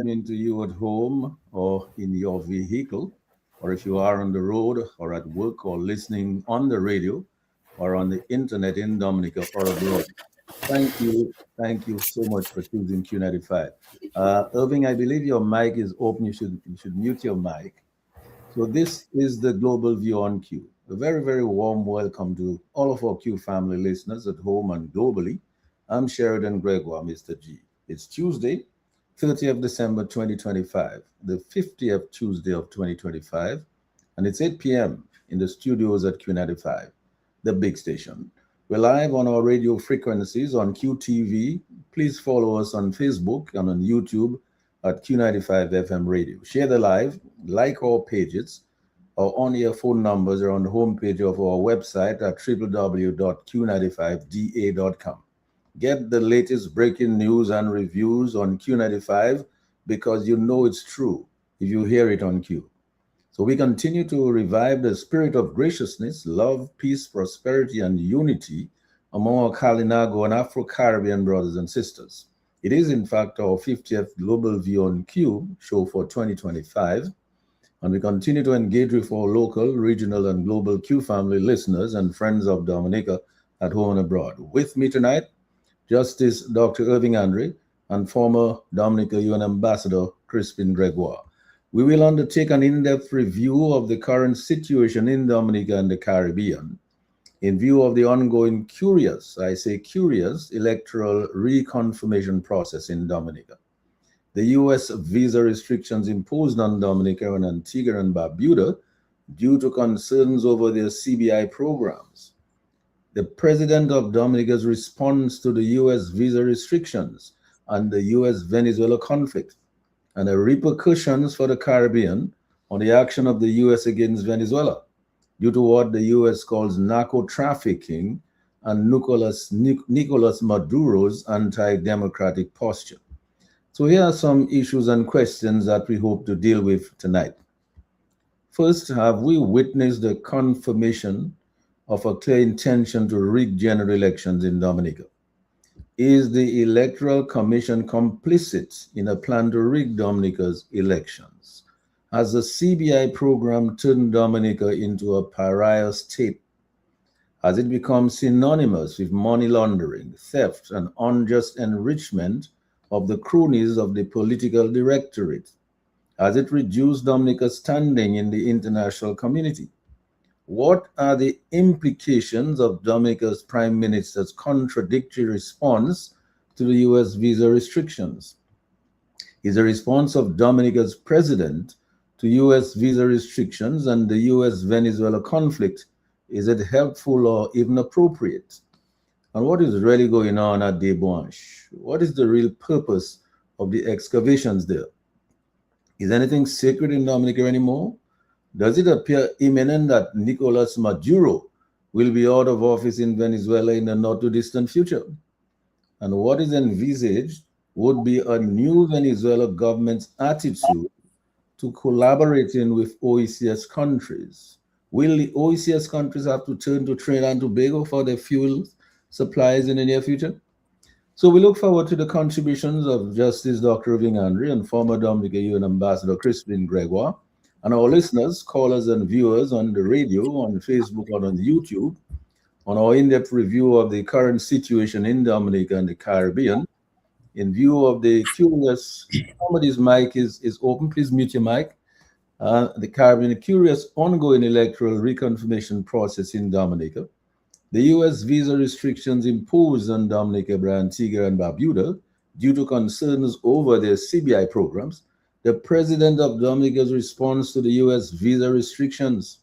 evening to you at home or in your vehicle, or if you are on the road or at work or listening on the radio or on the internet in Dominica or abroad. Thank you. Thank you so much for choosing Q95. Irving, I believe your mic is open. You should mute your mic. So this is the Global View on Q. A very, very warm welcome to all of our Q family listeners at home and globally. I'm Sheridan Gregoire, Mr. G. It's Tuesday, 30th December 2025, the 50th Tuesday of 2025, and it's 8 p.m. in the studios at Q95, the big station. We're live on our radio frequencies on QTV. Please follow us on Facebook and on YouTube at Q95 FM Radio. Share the live, like our pages. Our on-air phone numbers are on the homepage of our website at www.q95da.com. Get the latest breaking news and reviews on Q95 because you know it's true if you hear it on Q. So we continue to revive the spirit of graciousness, love, peace, prosperity, and unity among our Kalinago and Afro-Caribbean brothers and sisters. It is, in fact, our 50th Global View on Q show for 2025, and we continue to engage with our local, regional, and global Q family listeners and friends of Dominica at home and abroad. With me tonight, Justice Dr. Irving Andre and former Dominica UN Ambassador Crispin Gregoire. We will undertake an in-depth review of the current situation in Dominica and the Caribbean in view of the ongoing curious, I say curious, electoral reconfirmation process in Dominica. The U.S. visa restrictions imposed on Dominica and Antigua and Barbuda due to concerns over their CBI programs. The president of Dominica's response to the U.S. visa restrictions and the U.S.-Venezuela conflict and the repercussions for the Caribbean on the action of the U.S. against Venezuela due to what the U.S. calls narco trafficking and Nicolas Maduro's anti-democratic posture. So here are some issues and questions that we hope to deal with tonight. First, have we witnessed the confirmation of a clear intention to rig general elections in Dominica? Is the Electoral Commission complicit in a plan to rig Dominica's elections? Has the CBI program turned Dominica into a pariah state? Has it become synonymous with money laundering, theft, and unjust enrichment of the cronies of the political directorate? Has it reduced Dominica's standing in the international community? What are the implications of Dominica's Prime Minister's contradictory response to the U.S. visa restrictions? Is the response of Dominica's president to U.S. visa restrictions and the U.S.-Venezuela conflict, is it helpful or even appropriate? And what is really going on at De Blanche? What is the real purpose of the excavations there? Is anything sacred in Dominica anymore? Does it appear imminent that Nicolas Maduro will be out of office in Venezuela in the not too distant future? And what is envisaged would be a new Venezuela government's attitude to collaborating with OECS countries. Will the OECS countries have to turn to Trinidad and Tobago for their fuel supplies in the near future? So we look forward to the contributions of Justice Dr. Irving Andre and former Dominica UN Ambassador Crispin Gregoire, and our listeners, callers, and viewers on the radio, on Facebook, or on YouTube, on our in-depth review of the current situation in Dominica and the Caribbean. In view of the curious, somebody's mic is open, please mute your mic. The Caribbean, curious ongoing electoral reconfirmation process in Dominica. The U.S. visa restrictions imposed on Dominica, Antigua, and Barbuda due to concerns over their CBI programs. The president of Dominica's response to the U.S. visa restrictions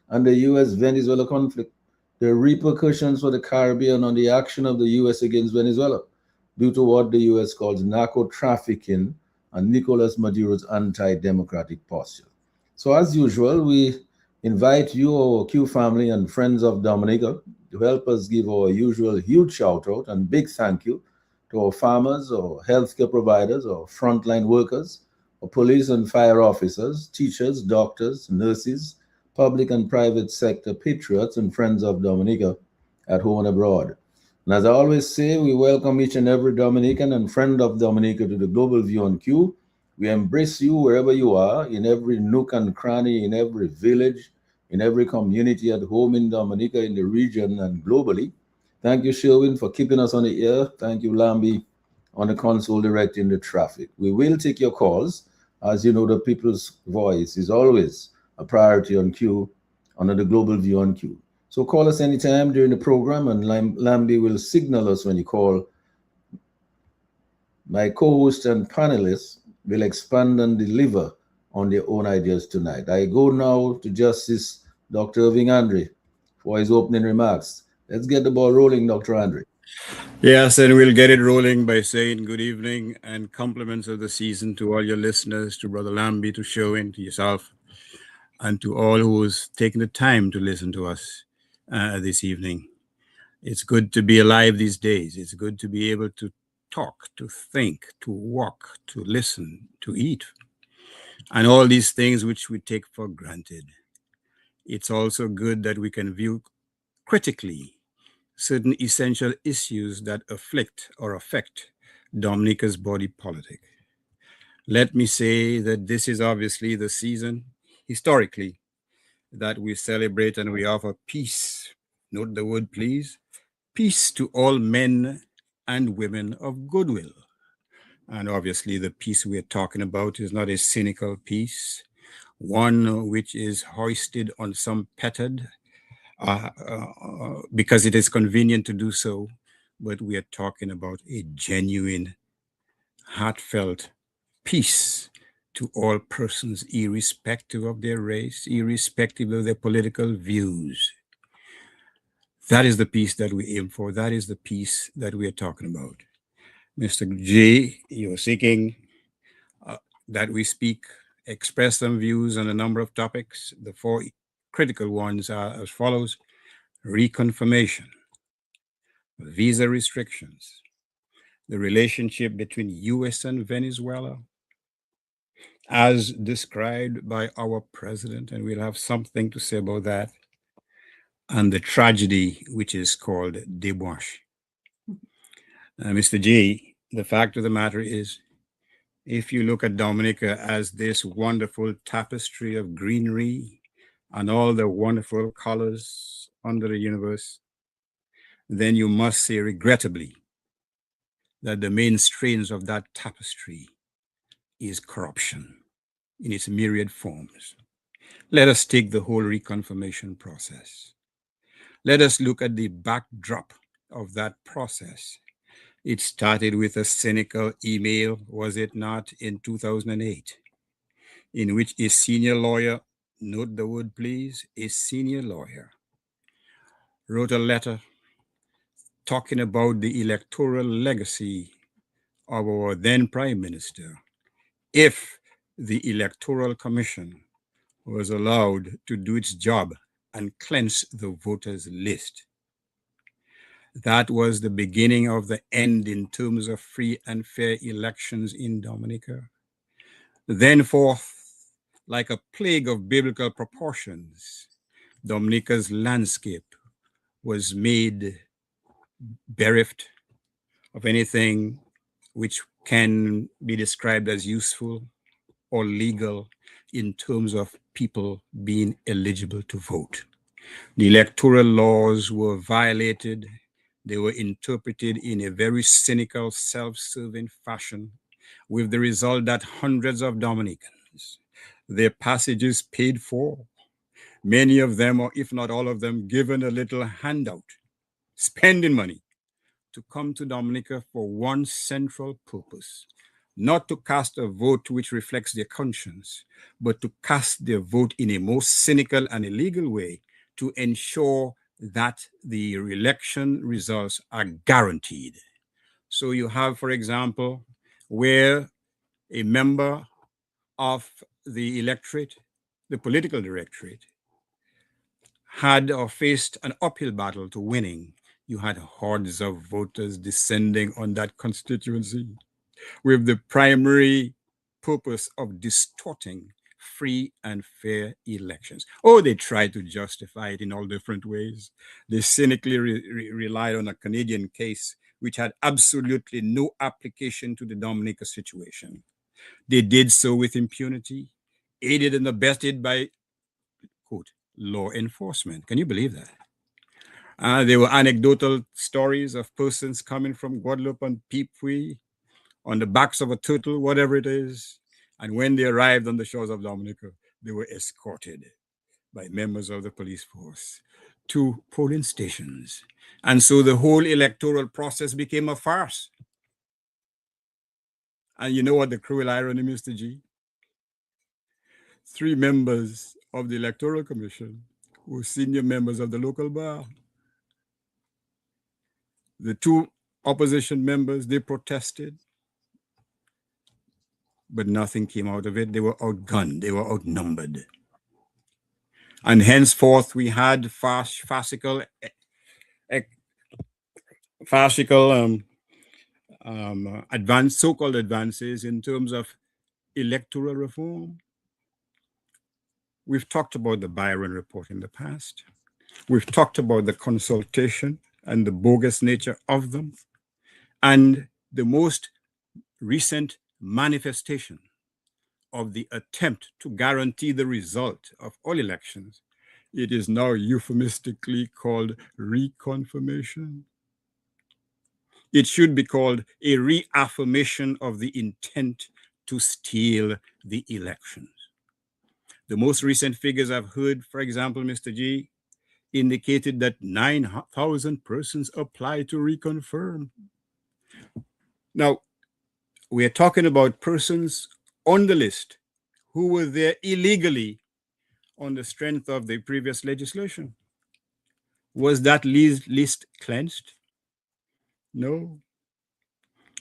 and the U.S.-Venezuela conflict, the repercussions for the Caribbean on the action of the U.S. against Venezuela due to what the U.S. calls narco trafficking and Nicolas Maduro's anti-democratic posture. So as usual, we invite you, our Q family and friends of Dominica, to help us give our usual huge shout out and big thank you to our farmers, our healthcare providers, our frontline workers, police and fire officers, teachers, doctors, nurses, public and private sector patriots and friends of Dominica at home and abroad. And as I always say, we welcome each and every Dominican and friend of Dominica to the Global View on Q, We embrace you wherever you are, in every nook and cranny, in every village, in every community, at home in Dominica, in the region, and globally. Thank you, Sherwin, for keeping us on the air. Thank you, Lambi, on the console directing the traffic. We will take your calls. As you know, the people's voice is always a priority on Q, under the Global View on Q. So call us anytime during the program, and Lambi will signal us when you call. My co-host and panelists will expand and deliver on their own ideas tonight. I go now to Justice Dr. Irving Andre for his opening remarks. Let's get the ball rolling, Dr. Andre. Yes, and we'll get it rolling by saying good evening and compliments of the season to all your listeners, to Brother Lambi, to Sherwin, to yourself, and to all who's taken the time to listen to us this evening. It's good to be alive these days. It's good to be able to talk, to think, to walk, to listen, to eat, and all these things which we take for granted. It's also good that we can view critically certain essential issues that afflict or affect Dominica's body politic. Let me say that this is obviously the season, historically, that we celebrate and we offer peace. Note the word, please. Peace to all men and women of goodwill. And obviously, the peace we're talking about is not a cynical peace, one which is hoisted on some petard because it is convenient to do so, but we are talking about a genuine, heartfelt peace to all persons, irrespective of their race, irrespective of their political views. That is the peace that we aim for. That is the peace that we are talking about. Mr. J, you're seeking that we speak, express some views on a number of topics. The four critical ones are as follows: reconfirmation, visa restrictions, the relationship between US and Venezuela, as described by our president, and we'll have something to say about that, and the tragedy which is called debauche. Mr. G, the fact of the matter is, if you look at Dominica as this wonderful tapestry of greenery and all the wonderful colors under the universe, then you must say regrettably that the main strains of that tapestry is corruption in its myriad forms. Let us take the whole reconfirmation process. Let us look at the backdrop of that process. It started with a cynical email, was it not, in 2008, in which a senior lawyer, note the word please, a senior lawyer, wrote a letter talking about the electoral legacy of our then Prime Minister if the Electoral Commission was allowed to do its job and cleanse the voters' list. That was the beginning of the end in terms of free and fair elections in Dominica. Then forth, like a plague of biblical proportions, Dominica's landscape was made bereft of anything which can be described as useful or legal in terms of people being eligible to vote. The electoral laws were violated. They were interpreted in a very cynical, self-serving fashion, with the result that hundreds of Dominicans, their passages paid for, many of them, or if not all of them, given a little handout, spending money to come to Dominica for one central purpose: not to cast a vote which reflects their conscience, but to cast their vote in a most cynical and illegal way to ensure that the election results are guaranteed. So you have, for example, where a member of the electorate, the political directorate, had or faced an uphill battle to winning, you had hordes of voters descending on that constituency with the primary purpose of distorting free and fair elections. Oh, they tried to justify it in all different ways. They cynically relied on a Canadian case which had absolutely no application to the Dominica situation. They did so with impunity, aided and abetted by, quote, law enforcement. Can you believe that? There were anecdotal stories of persons coming from Guadeloupe and Peepwee on the backs of a turtle, whatever it is. And when they arrived on the shores of Dominica, they were escorted by members of the police force to polling stations. And so the whole electoral process became a farce. And you know what the cruel irony, Mr. G? 3 members of the Electoral Commission were senior members of the local bar. The 2 opposition members, they protested, but nothing came out of it. They were outgunned, they were outnumbered. And henceforth, we had farcical so-called advances in terms of electoral reform. We've talked about the Byron report in the past. We've talked about the consultation and the bogus nature of them. And the most recent manifestation of the attempt to guarantee the result of all elections, it is now euphemistically called reconfirmation. It should be called a reaffirmation of the intent to steal the elections. The most recent figures I've heard, for example, Mr. G, indicated that 9,000 persons applied to reconfirm. Now, we are talking about persons on the list who were there illegally on the strength of the previous legislation. Was that list cleansed? No,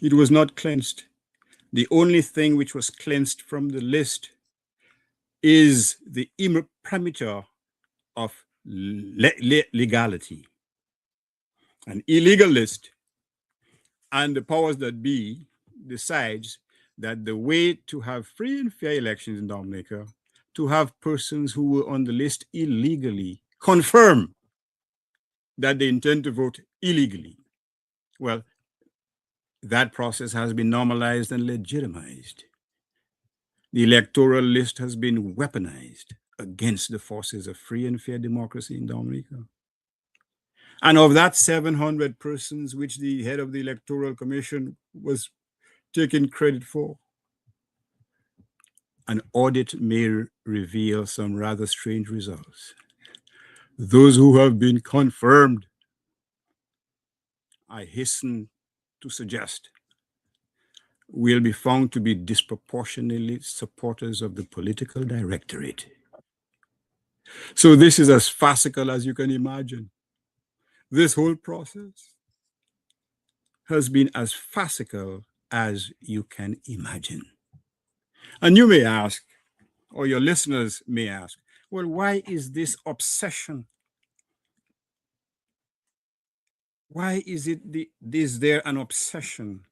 it was not cleansed. The only thing which was cleansed from the list is the imprimatur of legality. An illegal list, and the powers that be decides that the way to have free and fair elections in Dominica, to have persons who were on the list illegally confirm that they intend to vote illegally. Well, that process has been normalized and legitimized. The electoral list has been weaponized against the forces of free and fair democracy in Dominica. And of that 700 persons which the head of the Electoral Commission was taking credit for, an audit may reveal some rather strange results. Those who have been confirmed, I hasten to suggest, will be found to be disproportionately supporters of the political directorate. So this is as farcical as you can imagine. This whole process has been as farcical as you can imagine. And you may ask, or your listeners may ask, well, why is this obsession? Why is there an obsession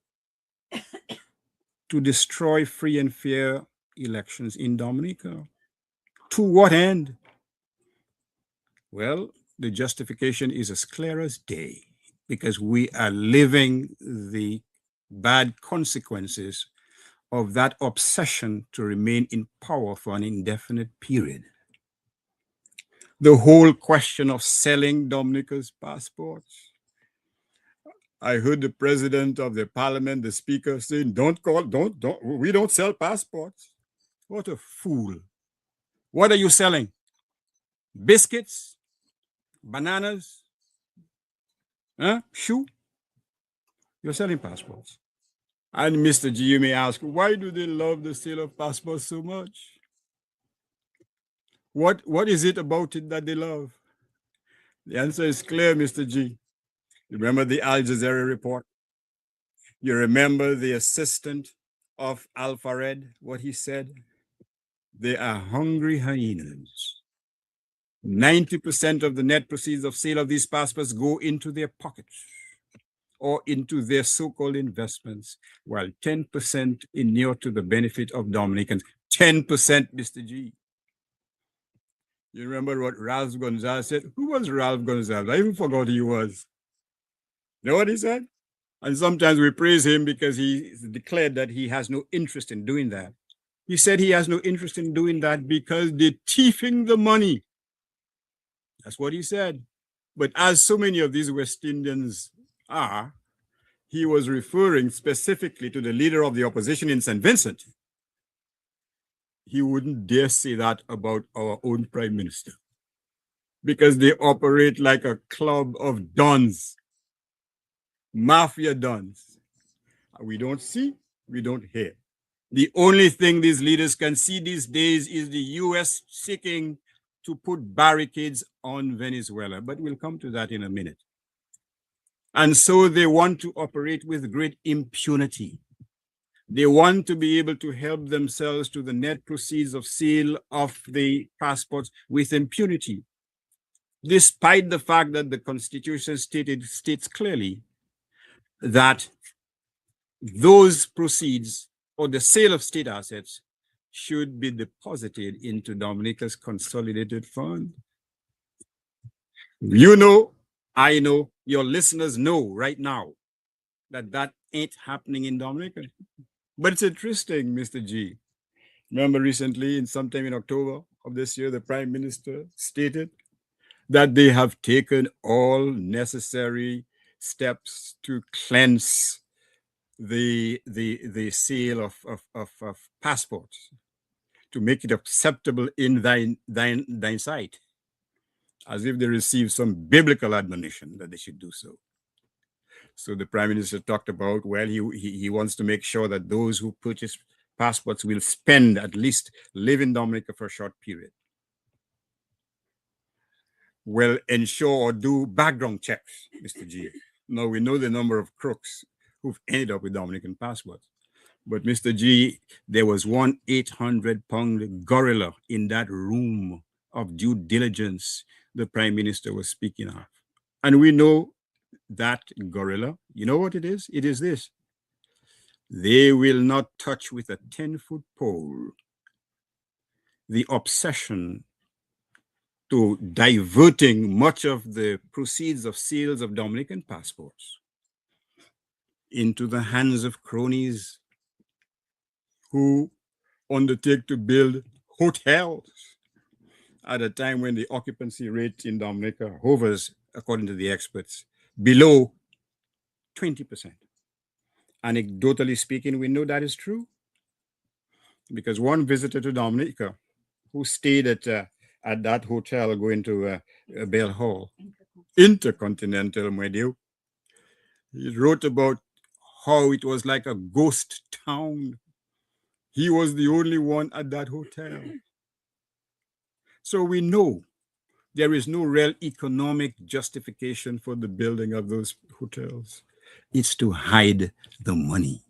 to destroy free and fair elections in Dominica? To what end? Well, the justification is as clear as day, because we are living the bad consequences of that obsession to remain in power for an indefinite period. The whole question of selling Dominica's passports. I heard the president of the parliament, the speaker, saying, we don't sell passports. What a fool. What are you selling? Biscuits? Bananas? Shoe? You're selling passports. And Mr. G, you may ask, why do they love the sale of passports so much? What is it about it that they love? The answer is clear, Mr. G. You remember the Al Jazeera report? You remember the assistant of Al-Fared, what he said? They are hungry hyenas. 90% of the net proceeds of sale of these passports go into their pockets or into their so-called investments, while 10% inure to the benefit of Dominicans. 10%, Mr. G. You remember what Ralph Gonzalez said? Who was Ralph Gonzalez? I even forgot who he was. You know what he said? And sometimes we praise him because he declared that he has no interest in doing that. He said he has no interest in doing that because they're thieving the money. That's what he said. But as so many of these West Indians are, he was referring specifically to the leader of the opposition in St. Vincent. He wouldn't dare say that about our own prime minister because they operate like a club of dons, mafia dons. We don't see, we don't hear. The only thing these leaders can see these days is the US seeking to put barricades on Venezuela, but we'll come to that in a minute. And so they want to operate with great impunity. They want to be able to help themselves to the net proceeds of sale of the passports with impunity, despite the fact that the Constitution states clearly that those proceeds or the sale of state assets should be deposited into Dominica's consolidated fund. You know, I know, your listeners know right now that that ain't happening in Dominica. But it's interesting, Mr. G. Remember recently, sometime in October of this year, the Prime Minister stated that they have taken all necessary steps to cleanse the sale of passports, to make it acceptable in thine sight, as if they received some biblical admonition that they should do so. So the Prime Minister talked about, well, he wants to make sure that those who purchase passports will spend, at least live in Dominica for a short period. Well, ensure or do background checks, Mr. G. Now, we know the number of crooks who've ended up with Dominican passports. But Mr. G, there was one 800-pound gorilla in that room of due diligence the Prime Minister was speaking of. And we know that gorilla, you know what it is? It is this: they will not touch with a 10-foot pole the obsession to diverting much of the proceeds of sales of Dominican passports into the hands of cronies who undertake to build hotels at a time when the occupancy rate in Dominica hovers, according to the experts, below 20%. Anecdotally speaking, we know that is true because one visitor to Dominica who stayed at that hotel going to Bell Hall, Intercontinental, my dear, he wrote about how it was like a ghost town. He was the only one at that hotel. So we know there is no real economic justification for the building of those hotels. It's to hide the money.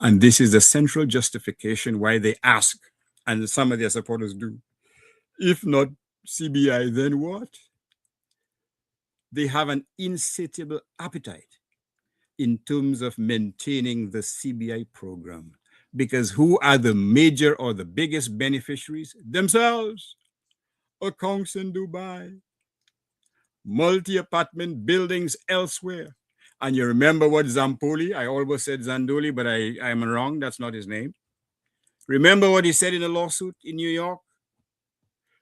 And this is the central justification why they ask, and some of their supporters do, if not CBI, then what? They have an insatiable appetite in terms of maintaining the CBI program, because who are the major or the biggest beneficiaries? Themselves. Accounts in Dubai, multi-apartment buildings elsewhere. And you remember what Zampoli, I almost said Zandoli, but I am wrong, that's not his name. Remember what he said in a lawsuit in New York?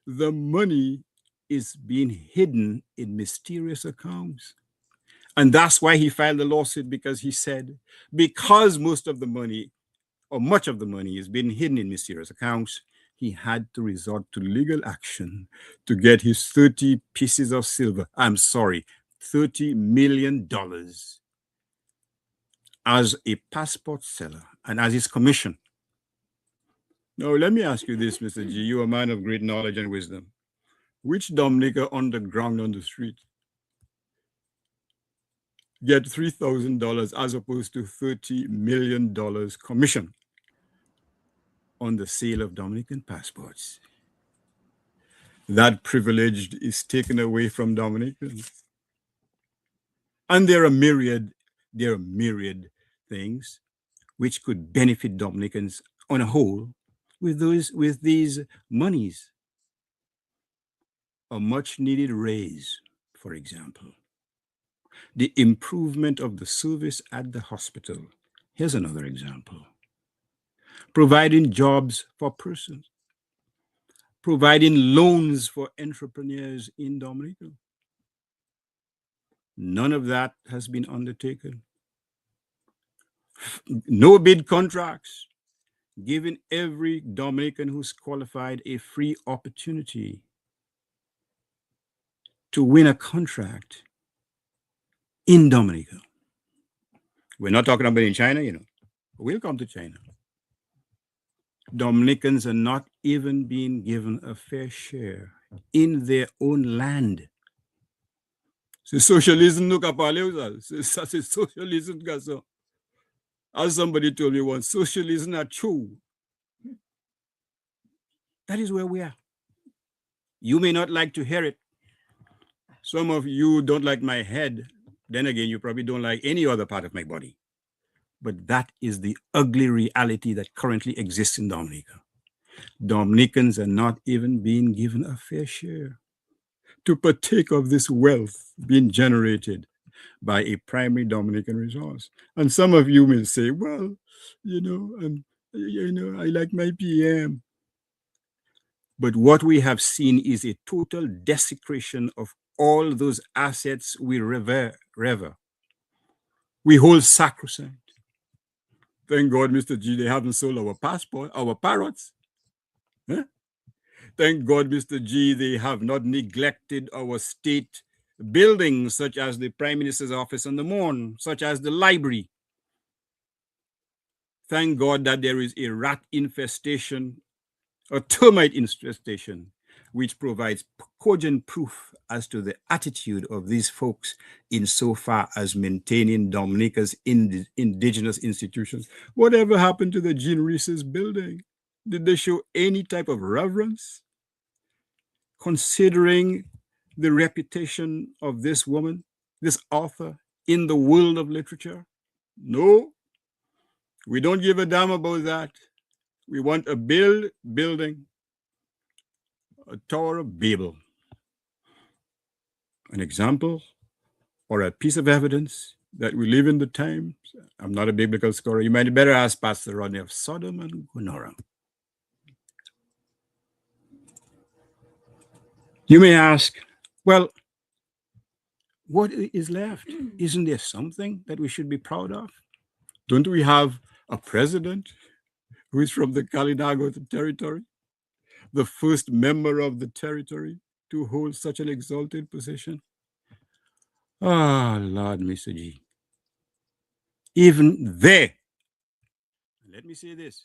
The money is being hidden in mysterious accounts. And that's why he filed the lawsuit, because he said, because most of the money, or much of the money, is being hidden in mysterious accounts, he had to resort to legal action to get his 30 pieces of silver. I'm sorry, $30 million as a passport seller and as his commission. Now, let me ask you this, Mr. G. You're a man of great knowledge and wisdom. Which Dominica underground on the street get $3,000 as opposed to $30 million commission on the sale of Dominican passports? That privilege is taken away from Dominicans. And there are myriad things which could benefit Dominicans on a whole with these monies. A much needed raise, for example. the improvement of the service at the hospital. Here's another example. Providing jobs for persons, providing loans for entrepreneurs in Dominica. None of that has been undertaken. No bid contracts, giving every Dominican who's qualified a free opportunity to win a contract in Dominica. We're not talking about in China, We'll come to China. Dominicans are not even being given a fair share in their own land. C'est socialism nous qu'a parlé, ça c'est socialism qu'a ça. As somebody told me once, socialism not true. That is where we are. You may not like to hear it. Some of you don't like my head. Then again, you probably don't like any other part of my body. But that is the ugly reality that currently exists in Dominica. Dominicans are not even being given a fair share to partake of this wealth being generated by a primary Dominican resource. And some of you may say, well, I like my PM. But what we have seen is a total desecration of all those assets we revere. We hold sacrosanct. Thank God, Mr. G, they haven't sold our passport, our parrots. Huh? Thank God, Mr. G, they have not neglected our state buildings, such as the Prime Minister's office on the Morn, such as the library. Thank God that there is a rat infestation, a termite infestation, which provides cogent proof as to the attitude of these folks insofar as maintaining Dominica's indigenous institutions. Whatever happened to the Jean Reese's building? Did they show any type of reverence? Considering the reputation of this woman, this author, in the world of literature? No, we don't give a damn about that. We want a building, a Tower of Babel. An example or a piece of evidence that we live in the times. I'm not a biblical scholar. You might better ask Pastor Rodney of Sodom and Gomorrah. You may ask, well, what is left? Isn't there something that we should be proud of? Don't we have a president who is from the Kalinago territory, the first member of the territory to hold such an exalted position? Ah, Lord, Mr. G. Even there, let me say this,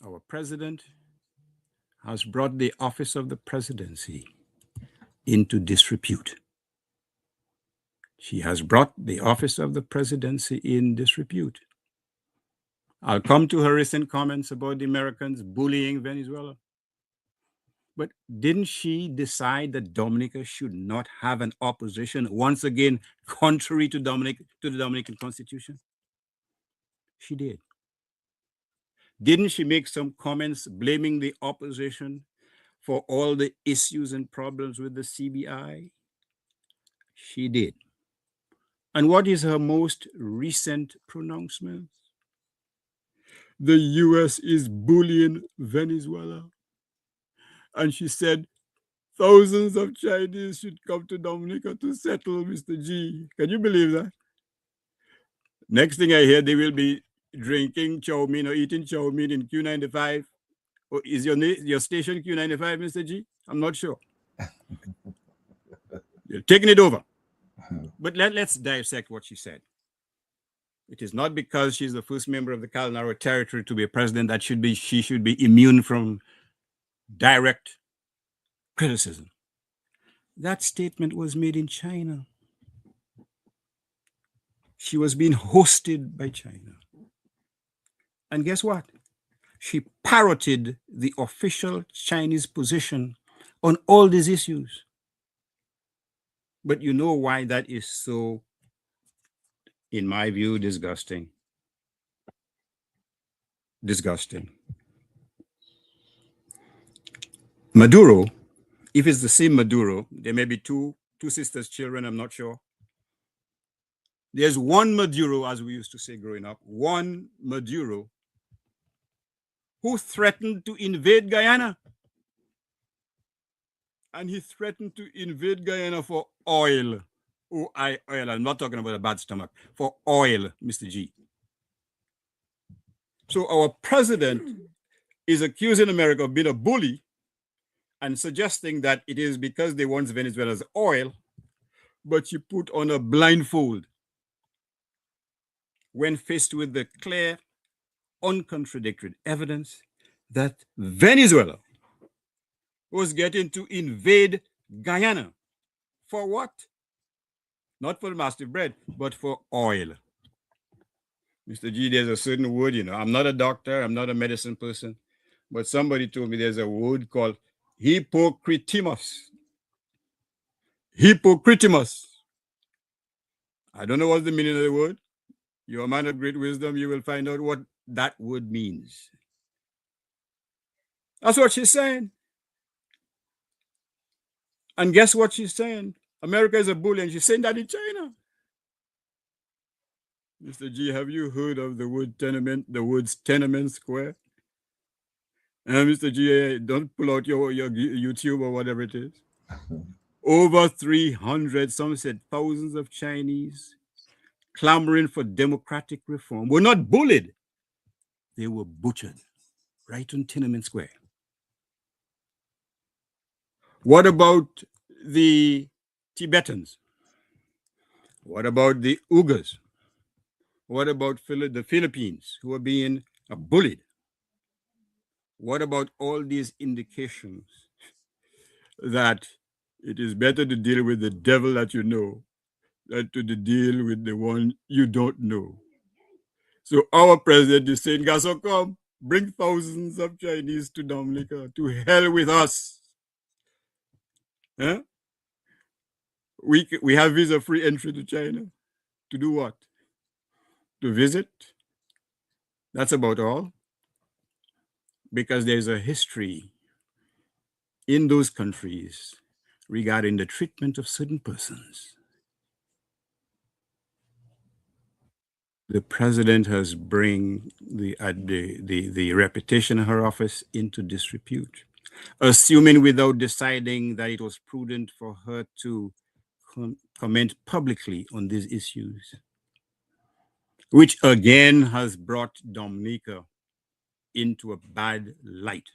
our president has brought the office of the presidency into disrepute. She has brought the office of the presidency in disrepute. I'll come to her recent comments about the Americans bullying Venezuela. But didn't she decide that Dominica should not have an opposition, once again, contrary to the Dominican Constitution? She did. Didn't she make some comments blaming the opposition for all the issues and problems with the CBI? She did. And what is her most recent pronouncement? The US is bullying Venezuela. And she said, thousands of Chinese should come to Dominica to settle, Mr. G. Can you believe that? Next thing I hear, they will be drinking chow mein or eating chow mein in Q95. Or is your station Q95, Mr. G? I'm not sure. You're taking it over. But let's dissect what she said. It is not because she's the first member of the Kalinago territory to be a president that she should be immune from direct criticism. That statement was made in China. She was being hosted by China. And guess what? She parroted the official Chinese position on all these issues. But you know why that is so, in my view, disgusting. Disgusting. Maduro, if it's the same Maduro, there may be two two sisters' children, I'm not sure. There's one Maduro, as we used to say growing up, one Maduro who threatened to invade Guyana. And he threatened to invade Guyana for oil. Oil. I'm not talking about a bad stomach. For oil, Mr. G. So our president is accusing America of being a bully and suggesting that it is because they want Venezuela's oil, but you put on a blindfold when faced with the clear, uncontradicted evidence that Venezuela was getting to invade Guyana. For what? Not for the massive bread, but for oil. Mr. G, there's a certain word, I'm not a doctor, I'm not a medicine person, but somebody told me there's a word called hypocritimus. Hypocritimus. I don't know what's the meaning of the word. You're a man of great wisdom, you will find out what that word means. That's what she's saying. And guess what she's saying? America is a bully, and she's saying that in China. Mr. G, have you heard of the word tenement, the words tenement square? Mr. G, don't pull out your YouTube or whatever it is. Over 300, some said thousands of Chinese clamoring for democratic reform were not bullied. They were butchered right on Tiananmen Square. What about the Tibetans? What about the Uyghurs? What about the Philippines who are being bullied? What about all these indications that it is better to deal with the devil that you know than to deal with the one you don't know? So our president is saying, Gaso, come, bring thousands of Chinese to Dominica, to hell with us. Huh? We have visa-free entry to China. To do what? To visit? That's about all. Because there's a history in those countries regarding the treatment of certain persons. The president has bring the reputation of her office into disrepute, assuming without deciding that it was prudent for her to comment publicly on these issues, which again has brought Dominica into a bad light.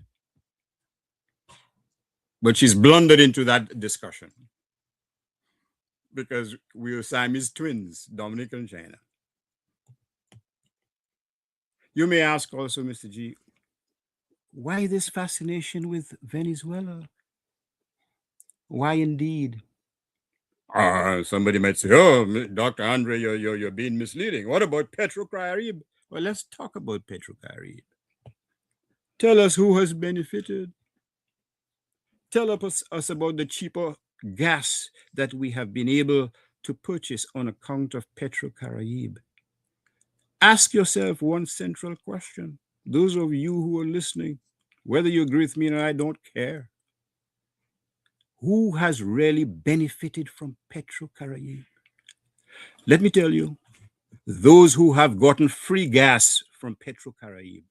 But she's blundered into that discussion because we are Siamese twins, Dominica and China. You may ask also, Mr. G, why this fascination with Venezuela? Why indeed? Somebody might say, oh, Dr. Andre, you're being misleading. What about Petrocaribe? Well, let's talk about Petrocaribe. Tell us who has benefited. Tell us about the cheaper gas that we have been able to purchase on account of Petrocaribe. Ask yourself one central question. Those of you who are listening, whether you agree with me or I don't care. Who has really benefited from Petrocaribe? Let me tell you, those who have gotten free gas from Petrocaribe,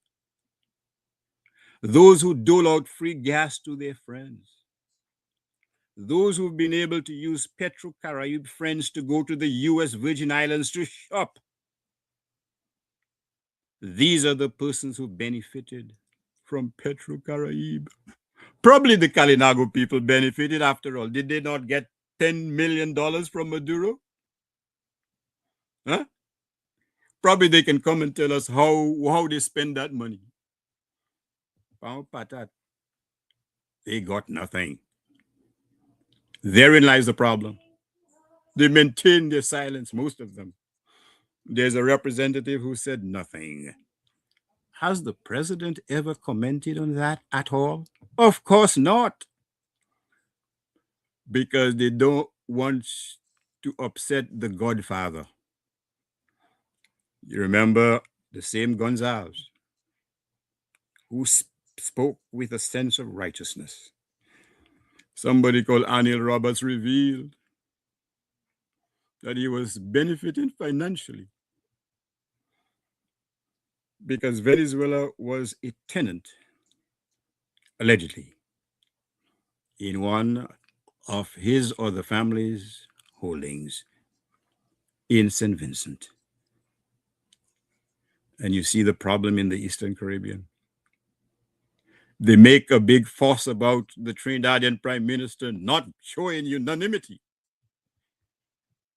those who dole out free gas to their friends, those who've been able to use Petrocaribe friends to go to the U.S. Virgin Islands to shop. These are the persons who benefited from Petrocaribe. Probably the Kalinago people benefited after all. Did they not get $10 million from Maduro? Huh? Probably they can come and tell us how they spend that money. They got nothing. Therein lies the problem. They maintain their silence, most of them. There's a representative who said nothing. Has the president ever commented on that at all? Of course not. Because they don't want to upset the Godfather. You remember the same Gonzales who spoke with a sense of righteousness. Somebody called Anil Roberts revealed that he was benefiting financially because Venezuela was a tenant, allegedly, in one of his or the family's holdings in St. Vincent. And you see the problem in the Eastern Caribbean. They make a big fuss about the Trinidadian Prime Minister not showing unanimity.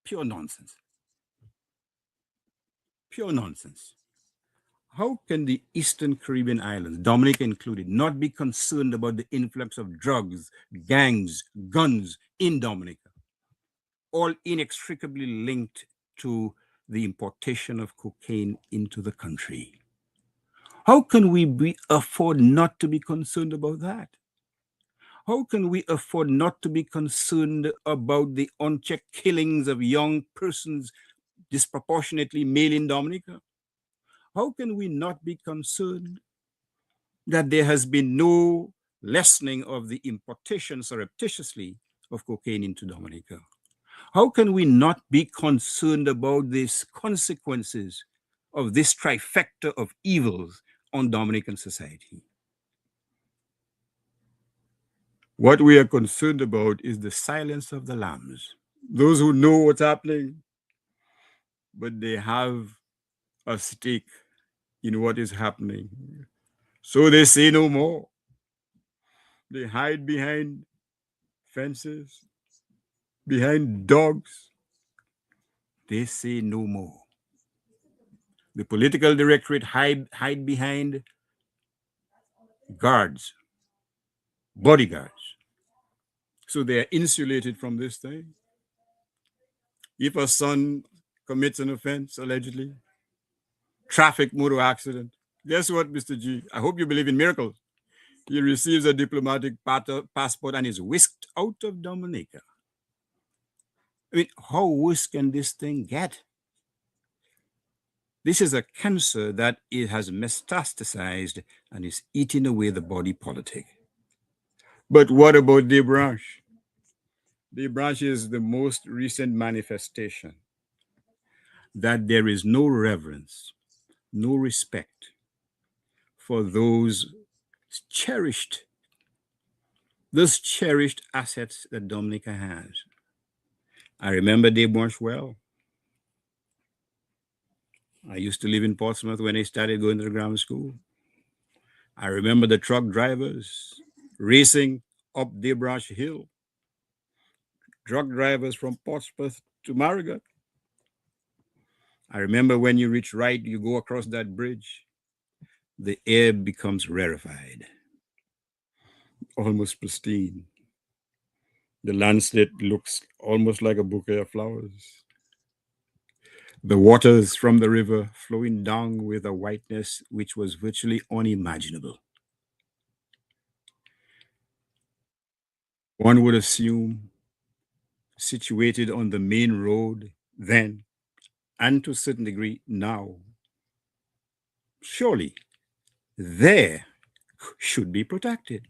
Pure nonsense. Pure nonsense. How can the Eastern Caribbean islands, Dominica included, not be concerned about the influx of drugs, gangs, guns in Dominica, all inextricably linked to the importation of cocaine into the country? How can we afford not to be concerned about that? How can we afford not to be concerned about the unchecked killings of young persons, disproportionately male in Dominica? How can we not be concerned that there has been no lessening of the importation surreptitiously of cocaine into Dominica? How can we not be concerned about these consequences of this trifecta of evils on Dominican society? What we are concerned about is the silence of the lambs. Those who know what's happening, but they have a stake in what is happening. So they say no more. They hide behind fences, behind dogs. They say no more. The political directorate hide behind guards, bodyguards. So they are insulated from this thing. If a son commits an offense, allegedly, traffic motor accident, guess what, Mr. G? I hope you believe in miracles. He receives a diplomatic passport and is whisked out of Dominica. I mean, how worse can this thing get? This is a cancer that it has metastasized and is eating away the body politic. But what about Desbranches? Desbranches is the most recent manifestation that there is no reverence, no respect for those cherished assets that Dominica has. I remember Desbranches well. I used to live in Portsmouth when I started going to the grammar school. I remember the truck drivers racing up Desbranches Hill. Truck drivers from Portsmouth to Marigot. I remember when you reach right, you go across that bridge, the air becomes rarefied, almost pristine. The landscape looks almost like a bouquet of flowers. The waters from the river flowing down with a whiteness which was virtually unimaginable. One would assume, situated on the main road then, and to a certain degree now, surely there should be protected.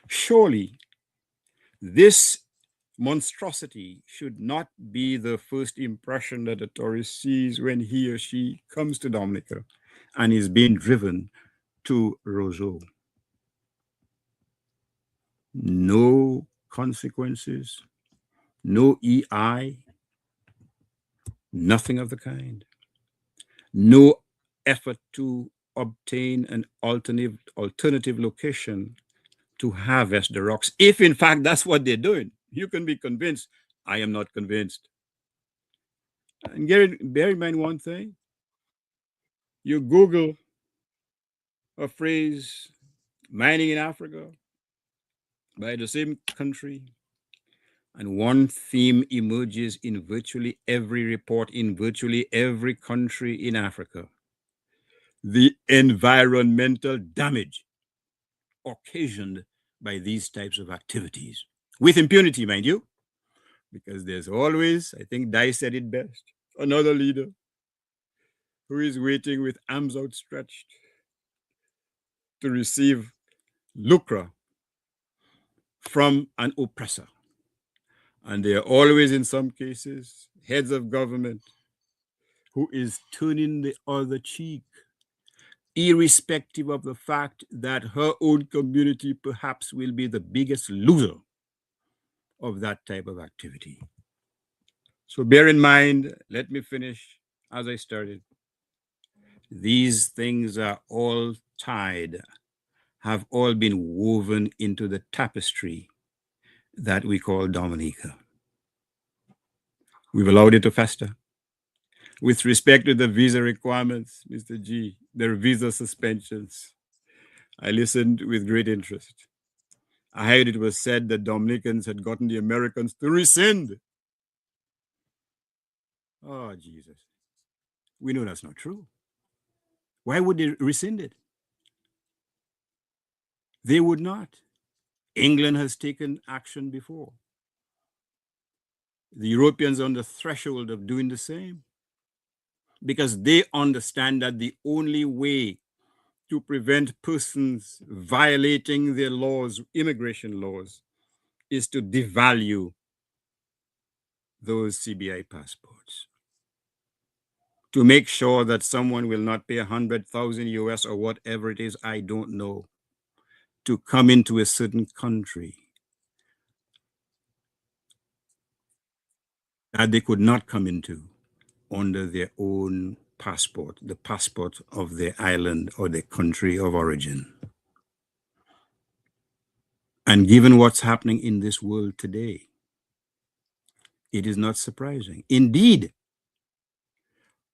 Surely this monstrosity should not be the first impression that a tourist sees when he or she comes to Dominica and is being driven to Roseau. No consequences, no EI, nothing of the kind. No effort to obtain an alternative location to harvest the rocks. If in fact that's what they're doing, you can be convinced. I am not convinced. And bear in mind one thing. You Google a phrase, mining in Africa, by the same country, and one theme emerges in virtually every report in virtually every country in Africa: the environmental damage occasioned by these types of activities. With impunity, mind you, because there's always, I think Dai said it best, another leader who is waiting with arms outstretched to receive lucre from an oppressor. And there are always, in some cases, heads of government who is turning the other cheek, irrespective of the fact that her own community perhaps will be the biggest loser of that type of activity. So bear in mind, let me finish as I started. These things are all tied, have all been woven into the tapestry that we call Dominica. We've allowed it to fester. With respect to the visa requirements, Mr. G, their visa suspensions, I listened with great interest. I heard it was said that Dominicans had gotten the Americans to rescind. Oh, Jesus. We know that's not true. Why would they rescind it? They would not. England has taken action before. The Europeans are on the threshold of doing the same because they understand that the only way to prevent persons violating their laws, immigration laws, is to devalue those CBI passports. To make sure that someone will not pay 100,000 US or whatever it is, I don't know, to come into a certain country that they could not come into under their own passport, the passport of their island or their country of origin. And given what's happening in this world today, it is not surprising. Indeed,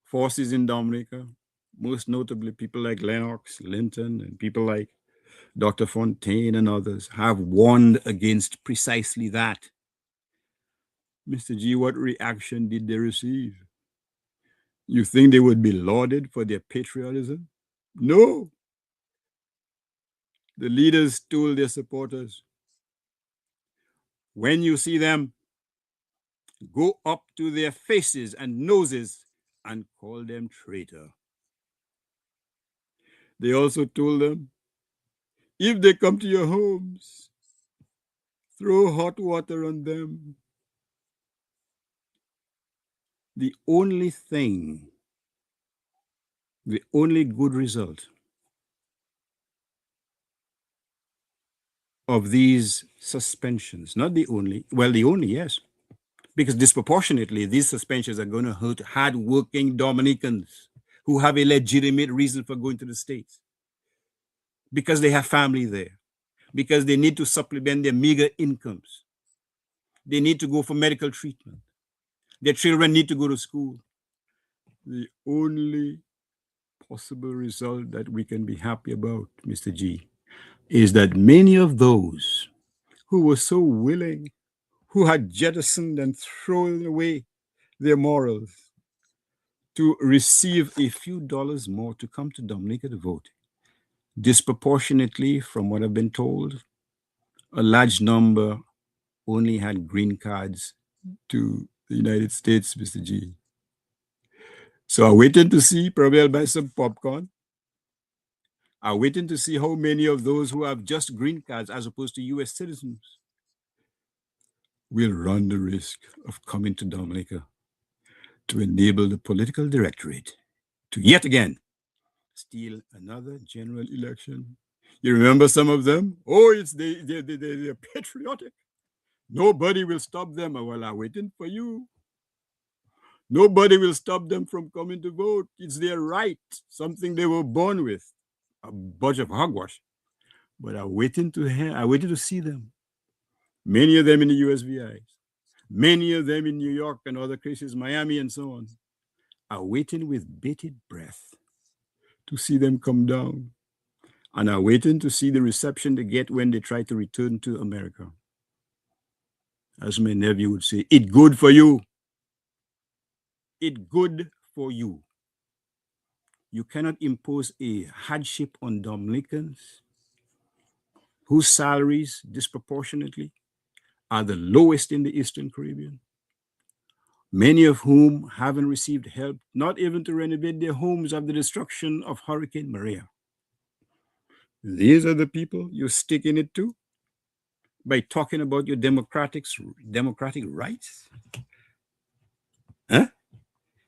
forces in Dominica, most notably people like Lennox, Linton, and people like Dr. Fontaine and others, have warned against precisely that. Mr. G, what reaction did they receive? You think they would be lauded for their patriotism? No. The leaders told their supporters, when you see them, go up to their faces and noses and call them traitor. They also told them, if they come to your homes, throw hot water on them. The only good result of these suspensions, not the only, well, the only, yes, because disproportionately, these suspensions are going to hurt hardworking Dominicans who have a legitimate reason for going to the States, because they have family there, because they need to supplement their meager incomes. They need to go for medical treatment. Their children need to go to school. The only possible result that we can be happy about, Mr. G, is that many of those who were so willing, who had jettisoned and thrown away their morals to receive a few dollars more to come to Dominica to vote, disproportionately, from what I've been told, a large number only had green cards to the United States, Mr. G. So I'm waiting to see, probably I'll buy some popcorn. I'm waiting to see how many of those who have just green cards as opposed to US citizens will run the risk of coming to Dominica to enable the political directorate to yet again steal another general election. You remember some of them? Oh, they're patriotic. Nobody will stop them. Well, I'm waiting for you. Nobody will stop them from coming to vote. It's their right, something they were born with. A bunch of hogwash. But I'm waiting to see them. Many of them in the USVI, many of them in New York and other places, Miami and so on, are waiting with bated breath to see them come down, and are waiting to see the reception they get when they try to return to America. As my nephew would say, it's good for you. It's good for you. You cannot impose a hardship on Dominicans whose salaries disproportionately are the lowest in the Eastern Caribbean, many of whom haven't received help, not even to renovate their homes after the destruction of Hurricane Maria. These are the people you're sticking it to? by talking about your democratic rights? Huh?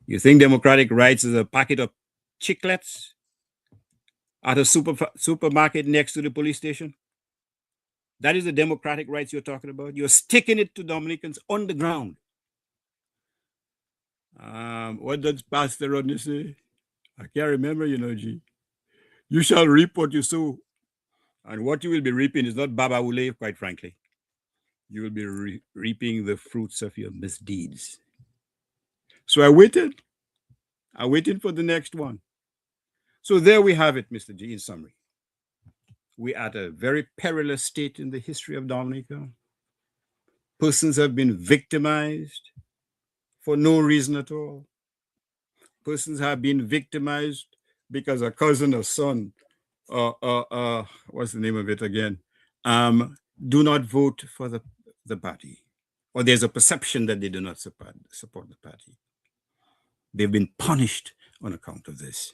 You think democratic rights is a packet of chiclets at a supermarket next to the police station? That is the democratic rights you're talking about. You're sticking it to Dominicans on the ground. What does Pastor Rodney say? I can't remember, G. You shall reap what you sow. And what you will be reaping is not Baba Ule, quite frankly. You will be reaping the fruits of your misdeeds. So I waited for the next one. So there we have it, Mr. G, in summary. We're at a very perilous state in the history of Dominica. Persons have been victimized for no reason at all. Persons have been victimized because a cousin or son, what's the name of it again? Do not vote for the party. Or there's a perception that they do not support the party. They've been punished on account of this.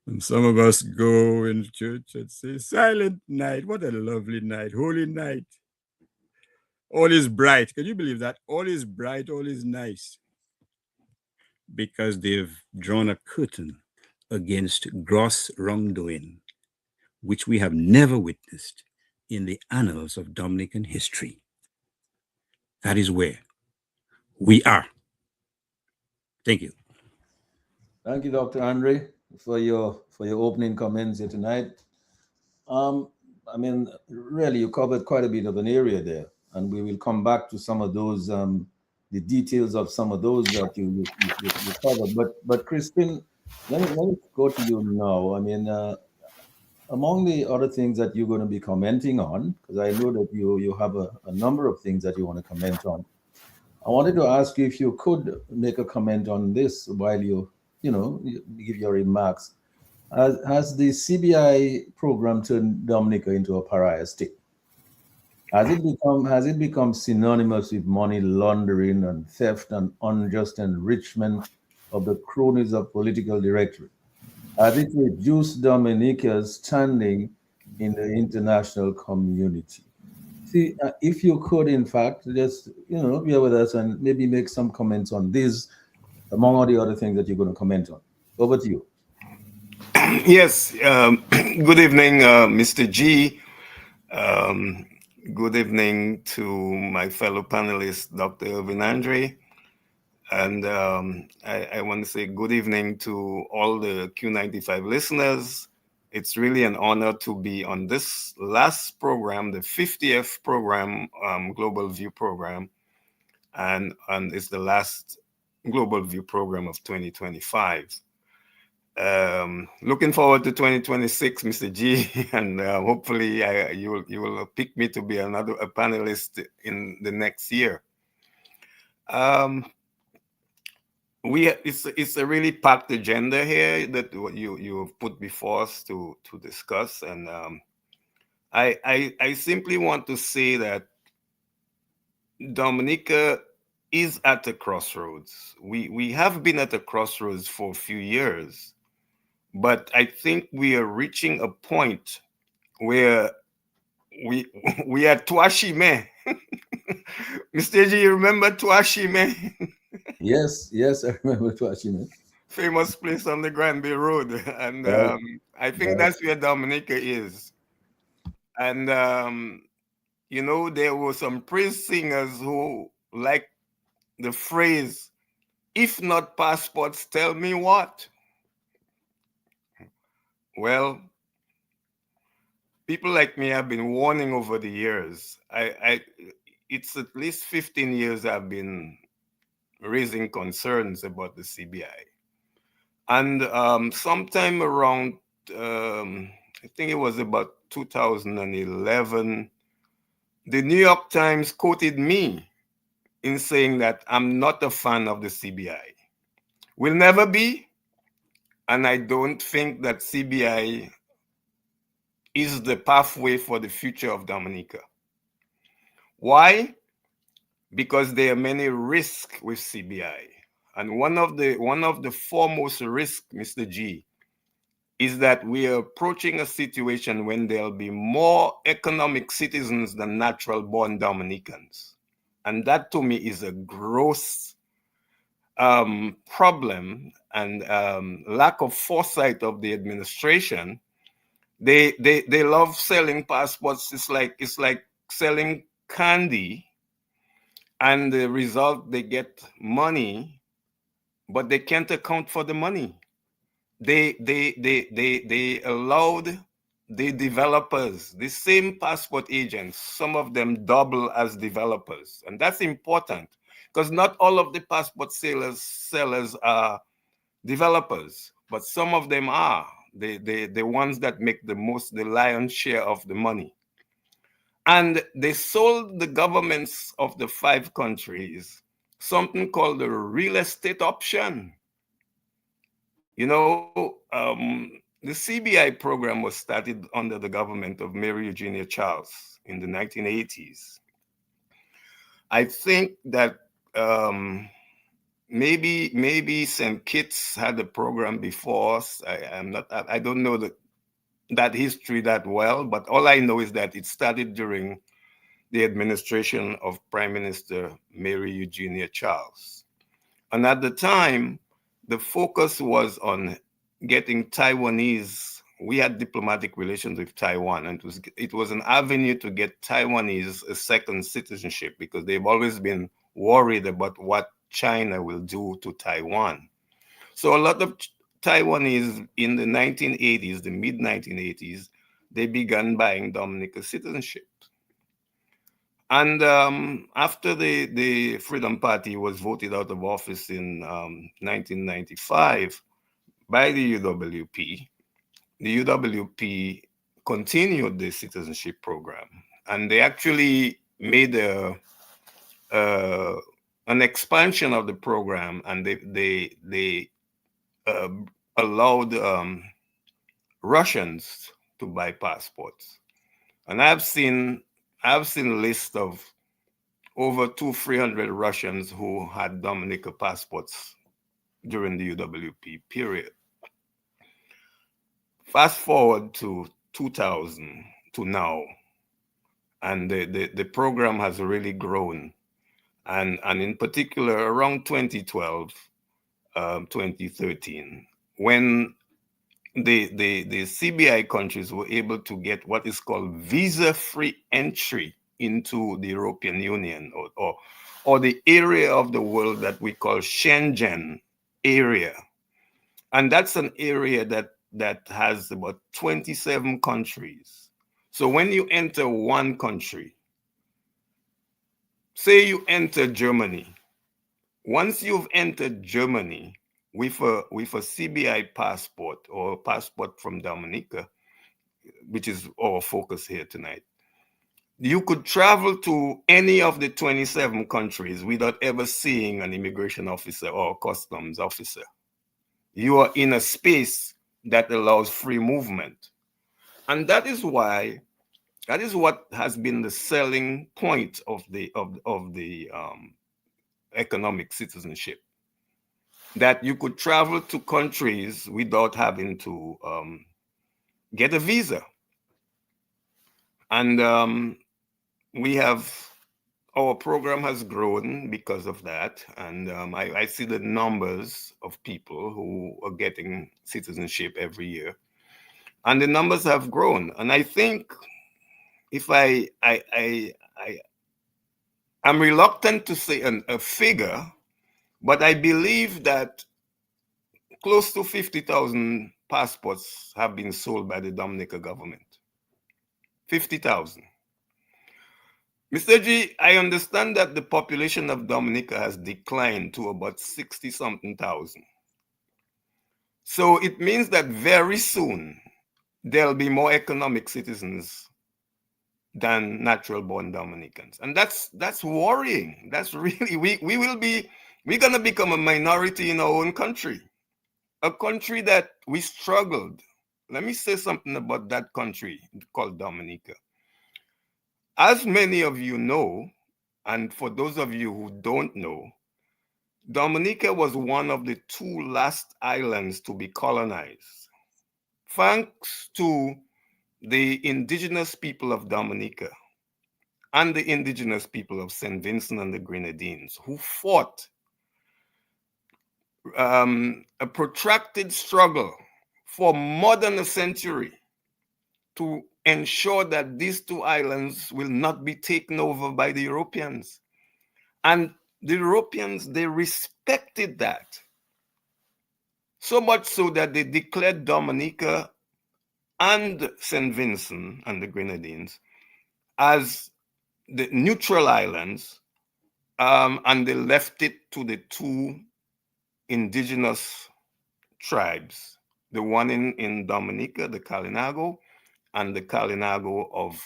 And some of us go in church and say, silent night, what a lovely night, holy night. All is bright. Can you believe that? All is bright, all is nice. Because they've drawn a curtain against gross wrongdoing, which we have never witnessed in the annals of Dominican history. That is where we are. Thank you. Thank you, Dr. Andre, for your opening comments here tonight. I mean, really, you covered quite a bit of an area there, and we will come back to some of those, the details of some of those that you covered. But Crispin, let me go to you now. I mean, among the other things that you're going to be commenting on, because I know that you have a number of things that you want to comment on. I wanted to ask you if you could make a comment on this while you give your remarks. Has the CBI program turned Dominica into a pariah state? Has it become synonymous with money laundering and theft and unjust enrichment of the cronies of political directory? Has it reduced Dominica's standing in the international community? See, if you could, in fact, just be with us and maybe make some comments on this, among all the other things that you're going to comment on. Over to you. Yes. Good evening, Mr. G. Good evening to my fellow panelist, Dr. Irvin Andre. And I want to say good evening to all the Q95 listeners. It's really an honor to be on this last program, the 50th program, Global View program. And it's the last Global View program of 2025. Looking forward to 2026, Mr. G, and hopefully you will pick me to be a panelist in the next year. It's a really packed agenda here that you have put before us to discuss, and I simply want to say that Dominica is at a crossroads. We have been at a crossroads for a few years. But I think we are reaching a point where we are Tuashime. Mr. G, you remember Tuashime? Yes, I remember Tuashime. Famous place on the Grand Bay Road. And I think that's where Dominica is. And, there were some praise singers who liked the phrase, if not passports, tell me what? Well, people like me have been warning over the years. It's at least 15 years I've been raising concerns about the CBI. And sometime around, I think it was about 2011, the New York Times quoted me in saying that I'm not a fan of the CBI. Will never be. And I don't think that CBI is the pathway for the future of Dominica. Why? Because there are many risks with CBI. And one of the foremost risks, Mr. G, is that we are approaching a situation when there'll be more economic citizens than natural-born Dominicans. And that to me is a gross problem and lack of foresight of the administration. They love selling passports. It's like selling candy, and the result, they get money, but they can't account for the money. They allowed the developers, the same passport agents, some of them double as developers. And that's important because not all of the passport sellers are developers, but some of them are. The ones that make the lion's share of the money. And they sold the governments of the 5 countries something called the real estate option. The CBI program was started under the government of Mary Eugenia Charles in the 1980s. I think that maybe St. Kitts had a program before us. I don't know that history that well, but all I know is that it started during the administration of Prime Minister Mary Eugenia Charles. And at the time, the focus was on getting Taiwanese. We had diplomatic relations with Taiwan, and it was an avenue to get Taiwanese a second citizenship because they've always been worried about what China will do to Taiwan. So a lot of Taiwanese in the 1980s, the mid-1980s, they began buying Dominica citizenship. And after the Freedom Party was voted out of office in 1995 by the UWP continued the citizenship program. And they actually made an expansion of the program, and they allowed Russians to buy passports. And I've seen a list of over 200-300 Russians who had Dominica passports during the UWP period. Fast forward to 2000 to now, and the program has really grown. And in particular, around 2012, 2013, when the CBI countries were able to get what is called visa-free entry into the European Union or the area of the world that we call Schengen area. And that's an area that has about 27 countries. So when you enter one country, say you enter Germany, once you've entered Germany, with a CBI passport or a passport from Dominica, which is our focus here tonight, you could travel to any of the 27 countries without ever seeing an immigration officer or a customs officer. You are in a space that allows free movement. And that is what has been the selling point of the economic citizenship. That you could travel to countries without having to get a visa. And our program has grown because of that. And I see the numbers of people who are getting citizenship every year. And the numbers have grown. And I think if I'm reluctant to say a figure, but I believe that close to 50,000 passports have been sold by the Dominica government. 50,000. Mr. G, I understand that the population of Dominica has declined to about 60-something thousand. So it means that very soon there'll be more economic citizens than natural-born Dominicans. And that's worrying. That's really, we're gonna become a minority in our own country. A country that we struggled. Let me say something about that country called Dominica. As many of you know, and for those of you who don't know, Dominica was one of the 2 last islands to be colonized. thanks to the indigenous people of Dominica and the indigenous people of St. Vincent and the Grenadines, who fought a protracted struggle for more than a century to ensure that these two islands will not be taken over by the Europeans. And the Europeans, they respected that. So much so that they declared Dominica and St. Vincent and the Grenadines as the neutral islands, and they left it to the two indigenous tribes, the one in Dominica, the Kalinago, and the Kalinago of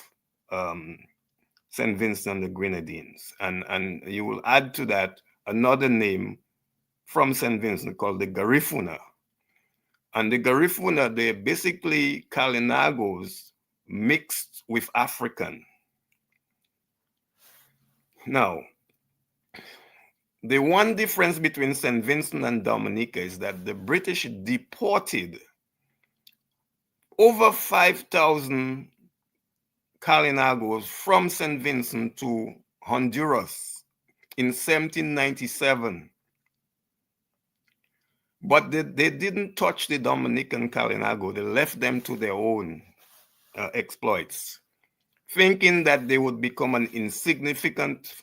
St. Vincent and the Grenadines. And you will add to that another name from St. Vincent called the Garifuna. And the Garifuna, they're basically Kalinagos mixed with African. Now, the one difference between St. Vincent and Dominica is that the British deported over 5,000 Kalinagos from St. Vincent to Honduras in 1797. But they didn't touch the Dominican Kalinago. They left them to their own exploits, thinking that they would become an insignificant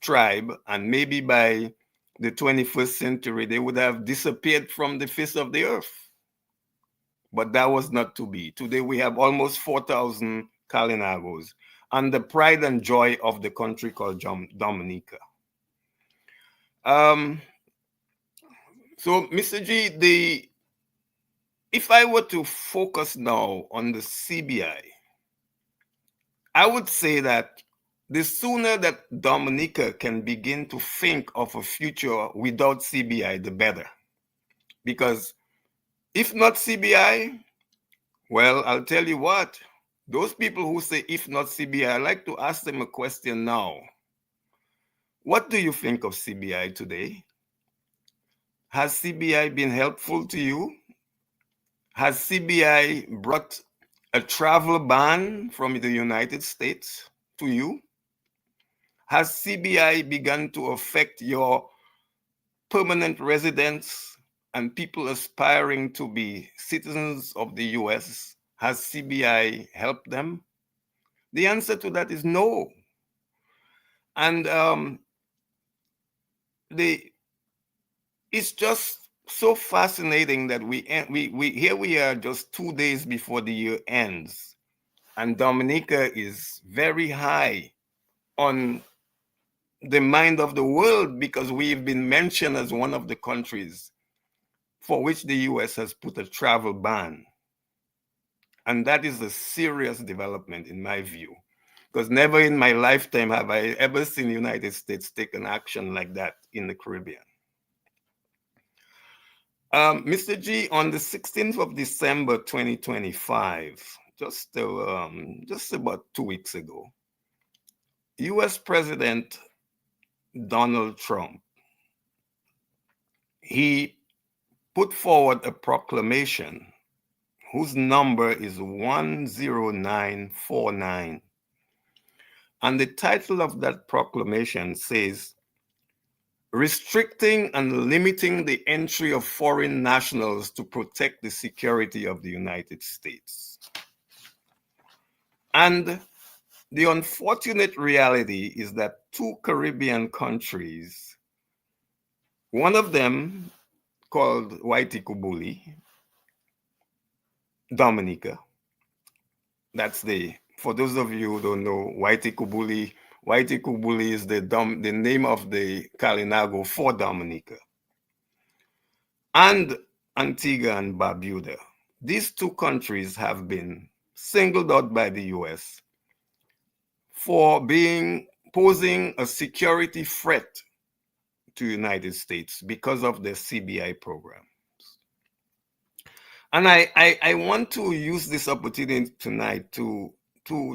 tribe, and maybe by the 21st century, they would have disappeared from the face of the earth. But that was not to be. Today, we have almost 4,000 Kalinagos and the pride and joy of the country called Dominica. So, Mr. G, if I were to focus now on the CBI, I would say that the sooner that Dominica can begin to think of a future without CBI, the better. Because if not CBI, well, I'll tell you what, those people who say if not CBI, I'd like to ask them a question now. What do you think of CBI today? Has CBI been helpful to you? Has CBI brought a travel ban from the United States to you? Has CBI begun to affect your permanent residents and people aspiring to be citizens of the US? Has CBI helped them? The answer to that is no. And it's just so fascinating that we here we are just 2 days before the year ends, and Dominica is very high on the mind of the world because we've been mentioned as one of the countries for which the US has put a travel ban. And that is a serious development in my view, because never in my lifetime have I ever seen the United States take an action like that in the Caribbean. Mr. G, on the 16th of December 2025, just about 2 weeks ago, US President Donald Trump, he put forward a proclamation whose number is 10949. And the title of that proclamation says, restricting and limiting the entry of foreign nationals to protect the security of the United States. And the unfortunate reality is that two Caribbean countries, one of them called Waitikubuli, Dominica, that's for those of you who don't know, Waitikubuli is the name of the Kalinago for Dominica. And Antigua and Barbuda. These two countries have been singled out by the US for posing a security threat to the United States because of their CBI programs. And I want to use this opportunity tonight to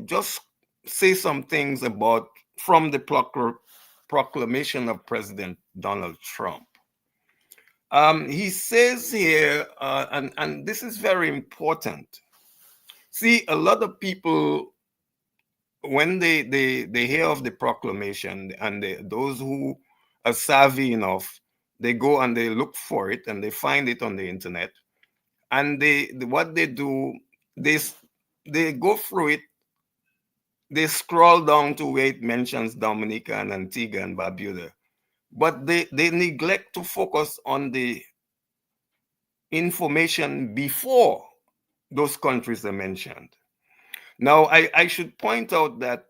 just say some things from the proclamation of President Donald Trump. He says here, and this is very important. See, a lot of people, when they hear of the proclamation, and those who are savvy enough, they go and they look for it and they find it on the internet, and what they do, they go through it, they scroll down to where it mentions Dominica and Antigua and Barbuda, but they neglect to focus on the information before those countries are mentioned. Now, I should point out that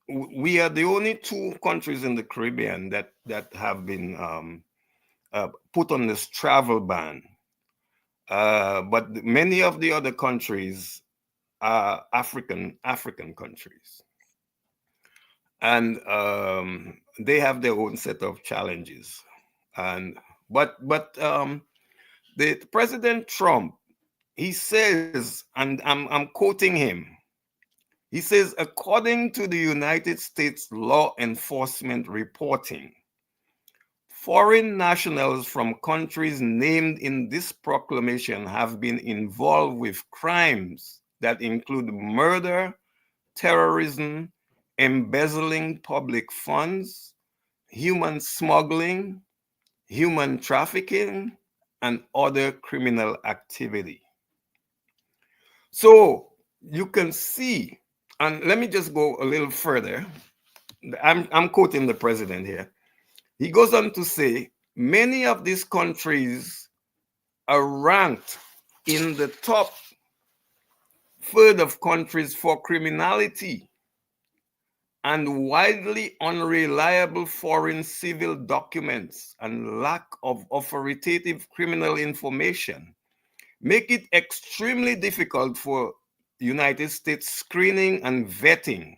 we are the only two countries in the Caribbean that have been put on this travel ban. But many of the other countries are African countries, and they have their own set of challenges. And but the President Trump, he says, and I'm quoting him. He says, according to the United States law enforcement reporting, foreign nationals from countries named in this proclamation have been involved with crimes that include murder, terrorism, embezzling public funds, human smuggling, human trafficking, and other criminal activity. So you can see, and let me just go a little further. I'm quoting the president here. He goes on to say, many of these countries are ranked in the top third of countries for criminality and widely unreliable foreign civil documents and lack of authoritative criminal information make it extremely difficult for United States screening and vetting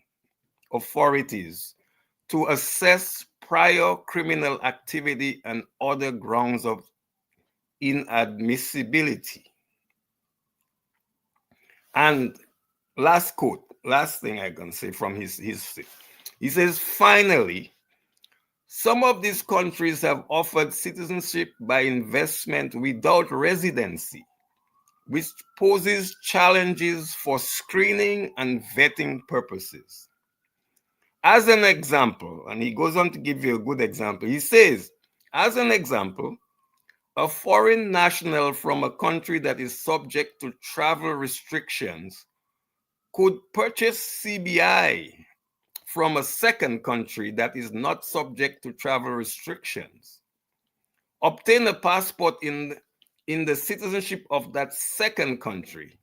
authorities to assess prior criminal activity and other grounds of inadmissibility. And last quote, last thing I can say from his history. He says, finally, some of these countries have offered citizenship by investment without residency, which poses challenges for screening and vetting purposes. As an example, and he goes on to give you a good example, he says, as an example, a foreign national from a country that is subject to travel restrictions could purchase CBI from a second country that is not subject to travel restrictions, obtain a passport in the citizenship of that second country,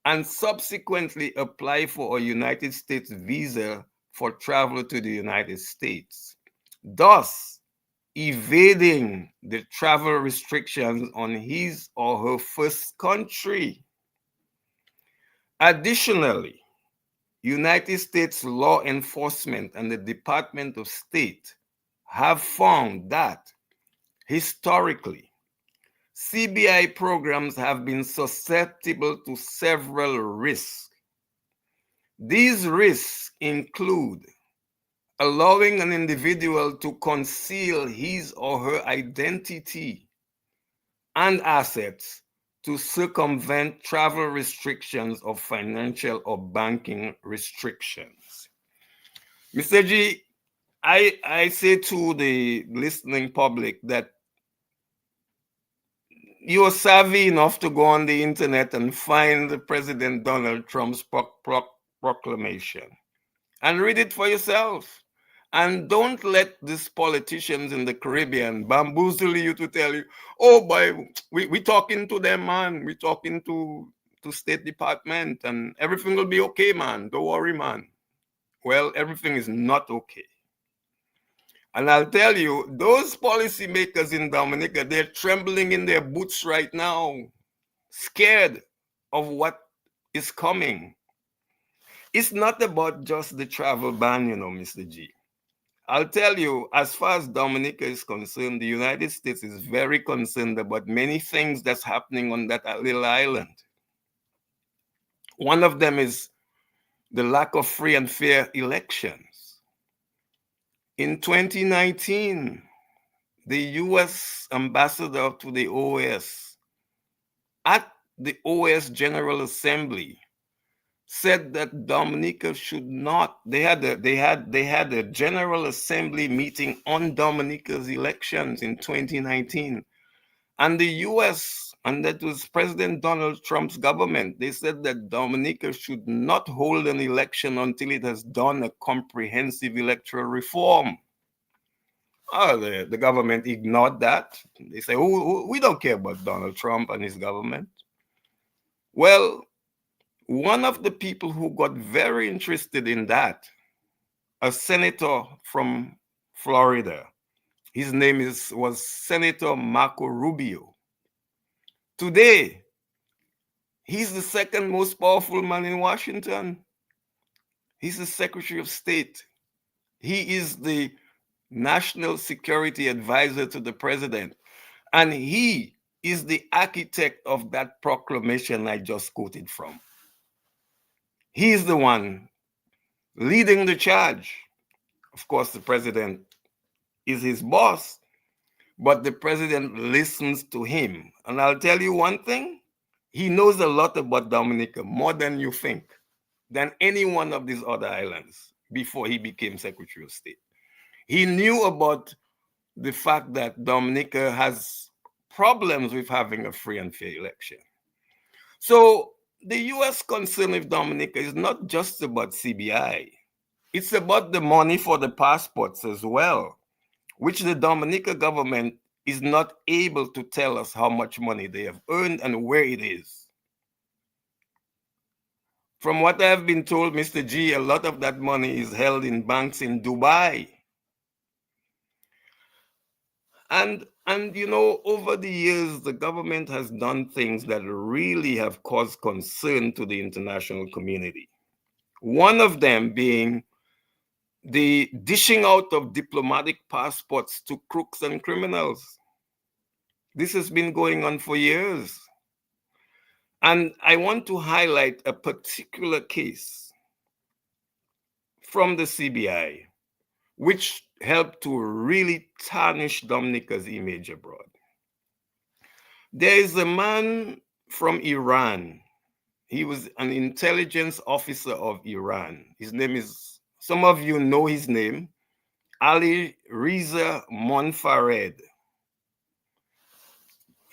and subsequently apply for a United States visa for travel to the United States, thus evading the travel restrictions on his or her first country. Additionally, United States law enforcement and the Department of State have found that historically, CBI programs have been susceptible to several risks. These risks include allowing an individual to conceal his or her identity and assets to circumvent travel restrictions or financial or banking restrictions. Mr. G, I say to the listening public that you are savvy enough to go on the internet and find President Donald Trump's proclamation and read it for yourself. And don't let these politicians in the Caribbean bamboozle you to tell you, oh boy, we talking to them, man. We talking to State Department and everything will be okay, man. Don't worry, man. Well, everything is not okay. And I'll tell you, those policymakers in Dominica, they're trembling in their boots right now, scared of what is coming. It's not about just the travel ban, you know, Mr. G. I'll tell you, as far as Dominica is concerned, the United States is very concerned about many things that's happening on that little island. One of them is the lack of free and fair elections. In 2019, the US ambassador to the OAS, at the OAS General Assembly, said that Dominica should not. They had a General Assembly meeting on Dominica's elections in 2019, and the U.S. and that was President Donald Trump's government. They said that Dominica should not hold an election until it has done a comprehensive electoral reform. Oh, the government ignored that. They say, oh, we don't care about Donald Trump and his government. Well, one of the people who got very interested in that, a senator from Florida, his name was Senator Marco Rubio. Today, he's the second most powerful man in Washington. He's the Secretary of State. He is the National Security Advisor to the President. And he is the architect of that proclamation I just quoted from. He's the one leading the charge. Of course, the president is his boss, but the president listens to him. And I'll tell you one thing, he knows a lot about Dominica, more than you think, than any one of these other islands before he became Secretary of State. He knew about the fact that Dominica has problems with having a free and fair election. So the US concern with Dominica is not just about CBI. It's about the money for the passports as well, which the Dominica government is not able to tell us how much money they have earned and where it is. From what I have been told, Mr. G, a lot of that money is held in banks in Dubai. And you know, over the years, the government has done things that really have caused concern to the international community. One of them being the dishing out of diplomatic passports to crooks and criminals. This has been going on for years. And I want to highlight a particular case from the CBI, which helped to really tarnish Dominica's image abroad. There is a man from Iran. He was an intelligence officer of Iran. His name is, some of you know his name, Ali Reza Monfared.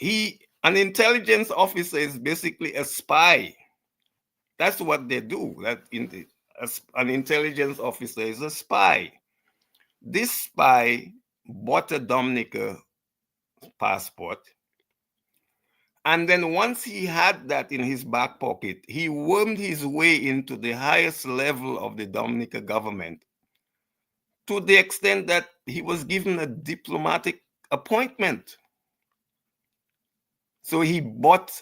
An intelligence officer is basically a spy. That's what they do. An intelligence officer is a spy. This spy bought a Dominica passport, and then once he had that in his back pocket, he wormed his way into the highest level of the Dominica government to the extent that he was given a diplomatic appointment. So he bought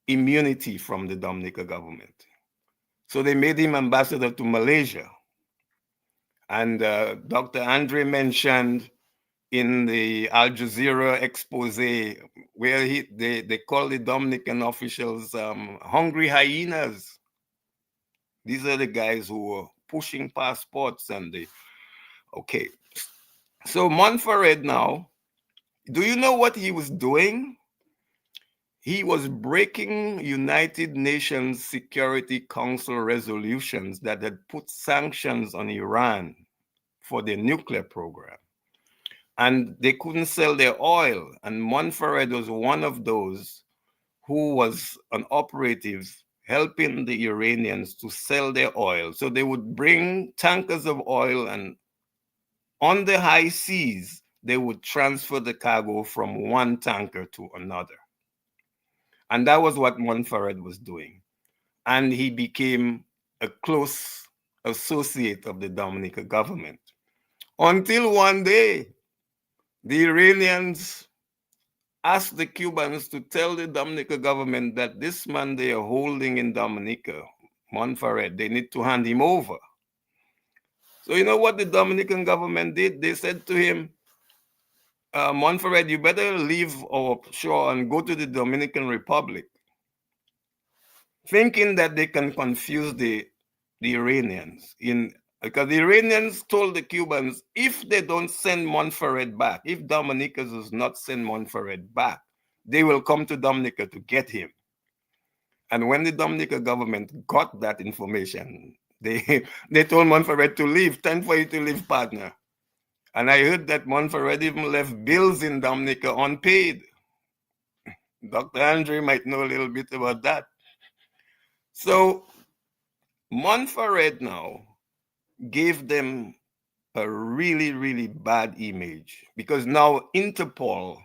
immunity from the Dominica government. So they made him ambassador to Malaysia. And Dr. Andre mentioned in the Al Jazeera expose where they call the Dominican officials hungry hyenas. These are the guys who were pushing passports and okay. So Monfared now, do you know what he was doing? He was breaking United Nations Security Council resolutions that had put sanctions on Iran for their nuclear program. And they couldn't sell their oil. And Monfared was one of those who was an operative helping the Iranians to sell their oil. So they would bring tankers of oil, and on the high seas, they would transfer the cargo from one tanker to another. And that was what Monfared was doing. And he became a close associate of the Dominica government. Until one day, the Iranians asked the Cubans to tell the Dominica government that this man they are holding in Dominica, Monfared, they need to hand him over. So you know what the Dominican government did? They said to him, Monfared, you better leave our shore and go to the Dominican Republic, thinking that they can confuse the Iranians in Because the Iranians told the Cubans, if they don't send Montferrat back, if Dominica does not send Montferrat back, they will come to Dominica to get him. And when the Dominica government got that information, they told Montferrat to leave. Time for you to leave, partner. And I heard that Montferrat even left bills in Dominica unpaid. Dr. Andre might know a little bit about that. So Montferrat now gave them a really, really bad image, because now Interpol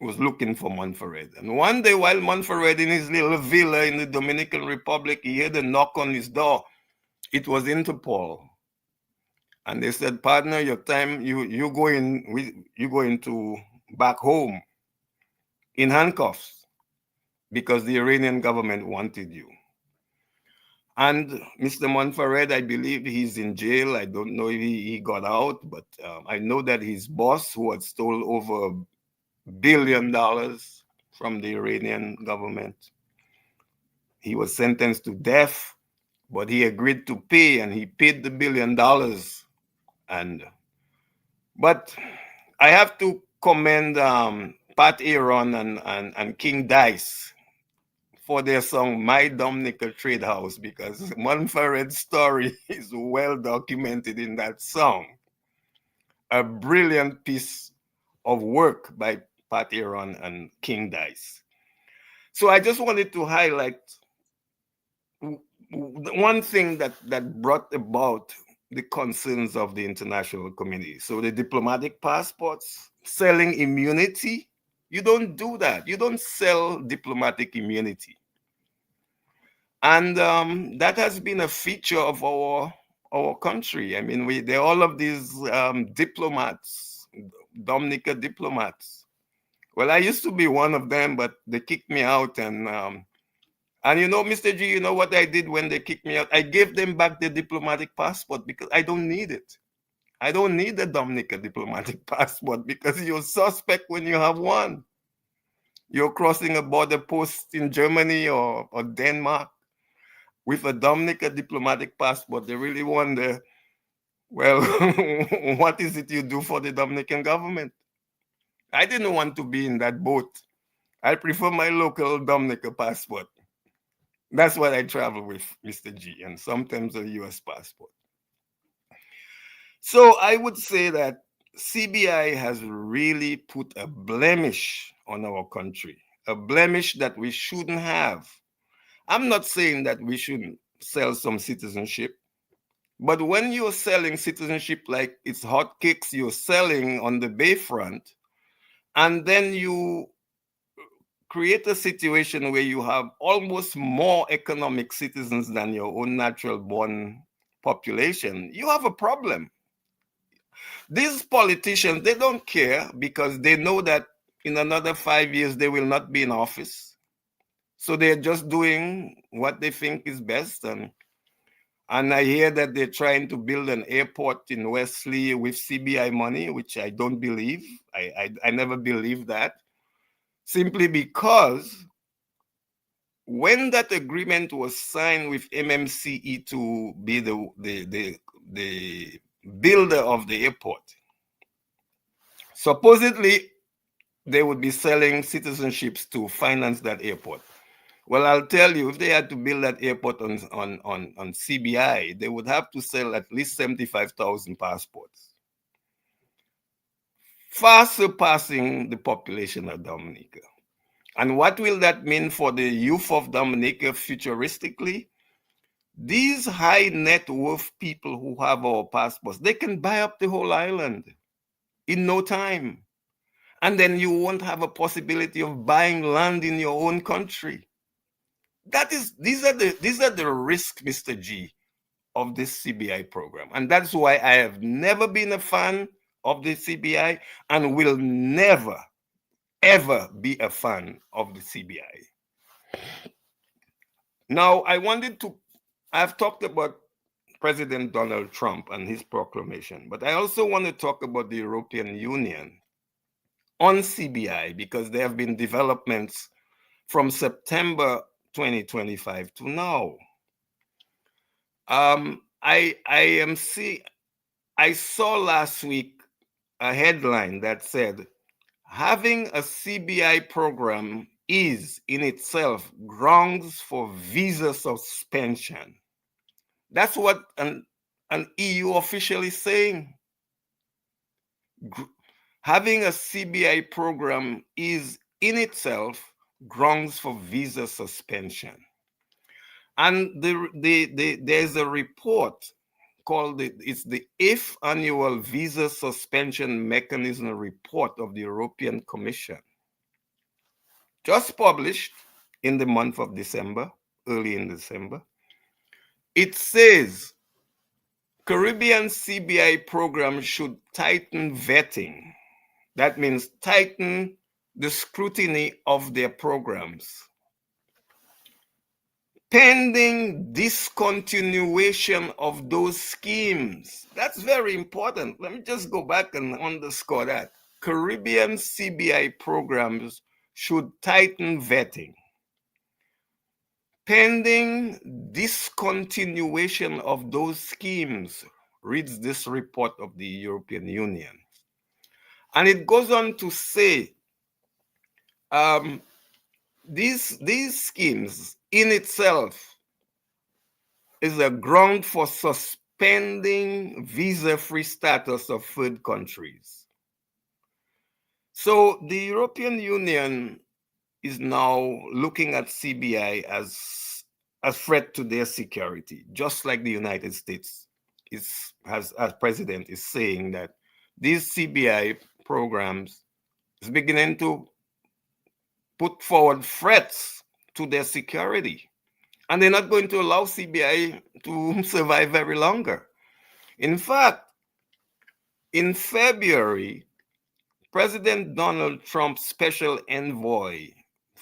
was looking for Montferrat. And one day, while Montferrat in his little villa in the Dominican Republic, he heard a knock on his door. It was Interpol. And they said, partner, your time, you going to back home in handcuffs, because the Iranian government wanted you. And Mr. Montferrat, I believe he's in jail. I don't know if he got out, but I know that his boss, who had stolen over $1 billion from the Iranian government, he was sentenced to death, but he agreed to pay, and he paid the $1 billion. But I have to commend Pat Aaron and King Dice for their song My Dominica Trade House, because Montferrat's story is well documented in that song. A brilliant piece of work by Pat Aaron and King Dice. So I just wanted to highlight one thing that brought about the concerns of the international community. So the diplomatic passports, selling immunity. You don't do that. You don't sell diplomatic immunity. And that has been a feature of our country. I mean, there are all of these diplomats, Dominica diplomats. Well, I used to be one of them, but they kicked me out. And you know, Mr. G, you know what I did when they kicked me out? I gave them back the diplomatic passport, because I don't need it. I don't need the Dominica diplomatic passport, because you're suspect when you have one. You're crossing a border post in Germany or Denmark with a Dominica diplomatic passport. They really wonder, well, what is it you do for the Dominican government? I didn't want to be in that boat. I prefer my local Dominica passport. That's what I travel with, Mr. G, and sometimes a US passport. So I would say that CBI has really put a blemish on our country, a blemish that we shouldn't have. I'm not saying that we shouldn't sell some citizenship, but when you're selling citizenship like it's hotcakes, you're selling on the Bayfront, and then you create a situation where you have almost more economic citizens than your own natural born population, you have a problem. These politicians, they don't care, because they know that in another 5 years they will not be in office. So they're just doing what they think is best. And I hear that they're trying to build an airport in Wesley with CBI money, which I don't believe. I never believed that. Simply because when that agreement was signed with MMCE to be the builder of the airport, supposedly they would be selling citizenships to finance that airport. Well, I'll tell you, if they had to build that airport on CBI, they would have to sell at least 75,000 passports, far surpassing the population of Dominica. And what will that mean for the youth of Dominica futuristically? These high net worth people who have our passports, they can buy up the whole island in no time. And then you won't have a possibility of buying land in your own country. These are the risks, Mr. G, of this CBI program. And that's why I have never been a fan of the CBI and will never, ever be a fan of the CBI. Now, I've talked about President Donald Trump and his proclamation, but I also want to talk about the European Union on CBI, because there have been developments from September 2025 to now. I saw last week a headline that said, having a CBI program is in itself grounds for visa suspension. That's what an EU official is saying. Having a CBI program is in itself grounds for visa suspension. And there's a report called it's the 8th annual visa suspension mechanism report of the European Commission, just published in the month of December, early in December. It says Caribbean CBI programs should tighten vetting. That means tighten the scrutiny of their programs, pending discontinuation of those schemes. That's very important. Let me just go back and underscore that. Caribbean CBI programs should tighten vetting, pending discontinuation of those schemes, reads this report of the European Union. And it goes on to say, these schemes in itself is a ground for suspending visa-free status of third countries. So the European Union is now looking at CBI as a threat to their security, just like the United States as president is saying that these CBI programs is beginning to put forward threats to their security. And they're not going to allow CBI to survive very longer. In fact, in February, President Donald Trump's special envoy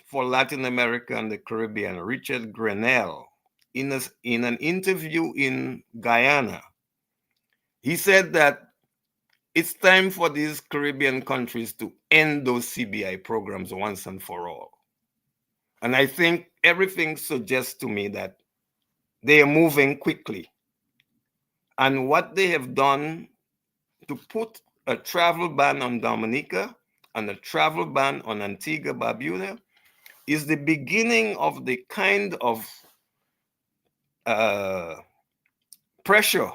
for Latin America and the Caribbean, Richard Grenell, in an interview in Guyana, he said that it's time for these Caribbean countries to end those CBI programs once and for all. And I think everything suggests to me that they are moving quickly. And what they have done to put a travel ban on Dominica and a travel ban on Antigua Barbuda is the beginning of the kind of pressure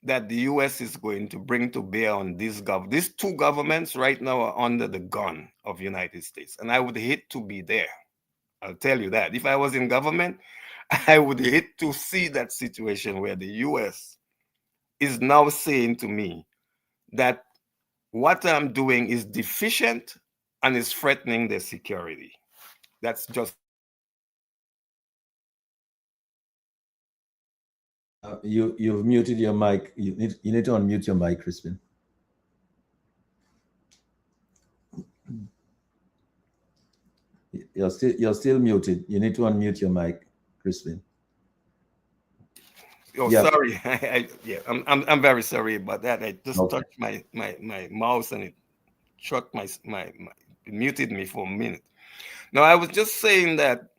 that the US is going to bring to bear on these two governments right now are under the gun of the United States. And I would hate to be there. I'll tell you that. If I was in government, I would hate to see that situation where the US is now saying to me that what I'm doing is deficient and is threatening their security. That's just. You've muted your mic. You need to unmute your mic, Crispin. You're still muted. You need to unmute your mic, Crispin. Oh, yeah. Sorry. I'm very sorry about that. I just touched my mouse and it shut it muted me for a minute. Now I was just saying that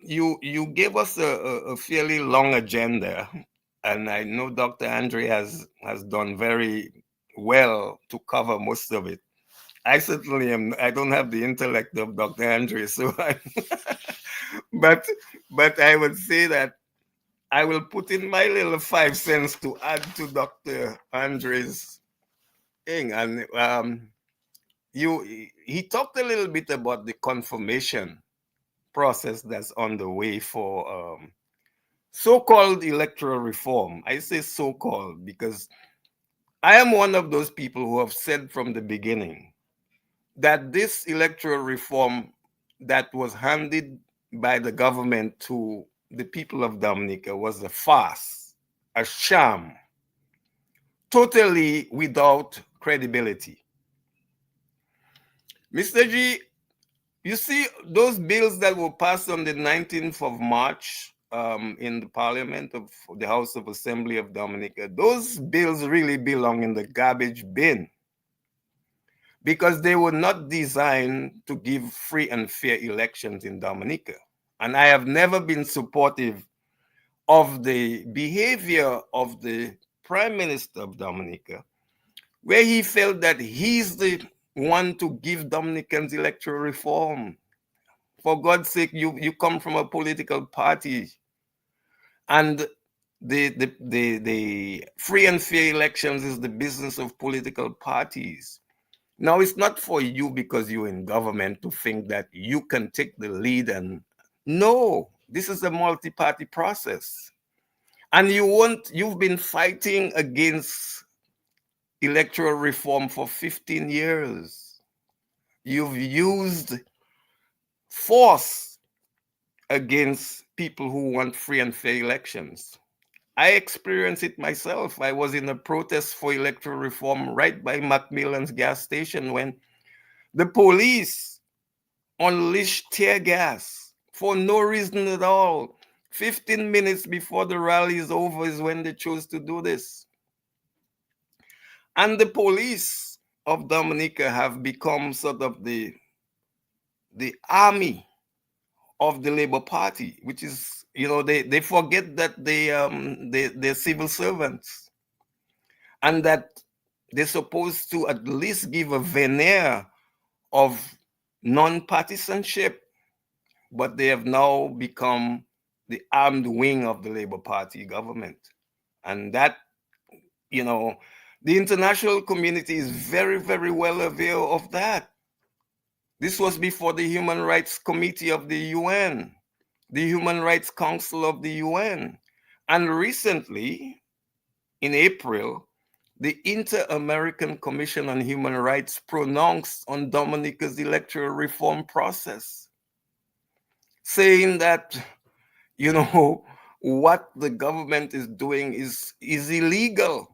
you gave us a fairly long agenda, and I know Dr. Andre has done very well to cover most of it. I certainly am. I don't have the intellect of Dr. Andre, so but I would say that I will put in my little 5 cents to add to Dr. Andre's thing. And he talked a little bit about the confirmation process that's on the way for so-called electoral reform. I say so-called because I am one of those people who have said from the beginning that this electoral reform that was handed by the government to the people of Dominica was a farce, a sham, totally without credibility. Mr. G, you see those bills that were passed on the 19th of March in the Parliament of the House of Assembly of Dominica, those bills really belong in the garbage bin because they were not designed to give free and fair elections in Dominica. And I have never been supportive of the behavior of the Prime Minister of Dominica, where he felt that he's the one to give Dominicans electoral reform. For God's sake, you come from a political party, and the free and fair elections is the business of political parties. Now, it's not for you, because you're in government, to think that you can take the lead. And no, this is a multi-party process. And you've been fighting against electoral reform for 15 years. You've used force against people who want free and fair elections. I experienced it myself. I was in a protest for electoral reform right by Macmillan's gas station when the police unleashed tear gas for no reason at all. 15 minutes before the rally is over is when they chose to do this. And the police of Dominica have become sort of the army of the Labour Party, which is, they forget that they're civil servants, and that they're supposed to at least give a veneer of non-partisanship, but they have now become the armed wing of the Labour Party government. And that, the international community is very, very well aware of that. This was before the Human Rights Committee of the UN, the Human Rights Council of the UN. And recently, in April, the Inter-American Commission on Human Rights pronounced on Dominica's electoral reform process, saying that, what the government is doing is illegal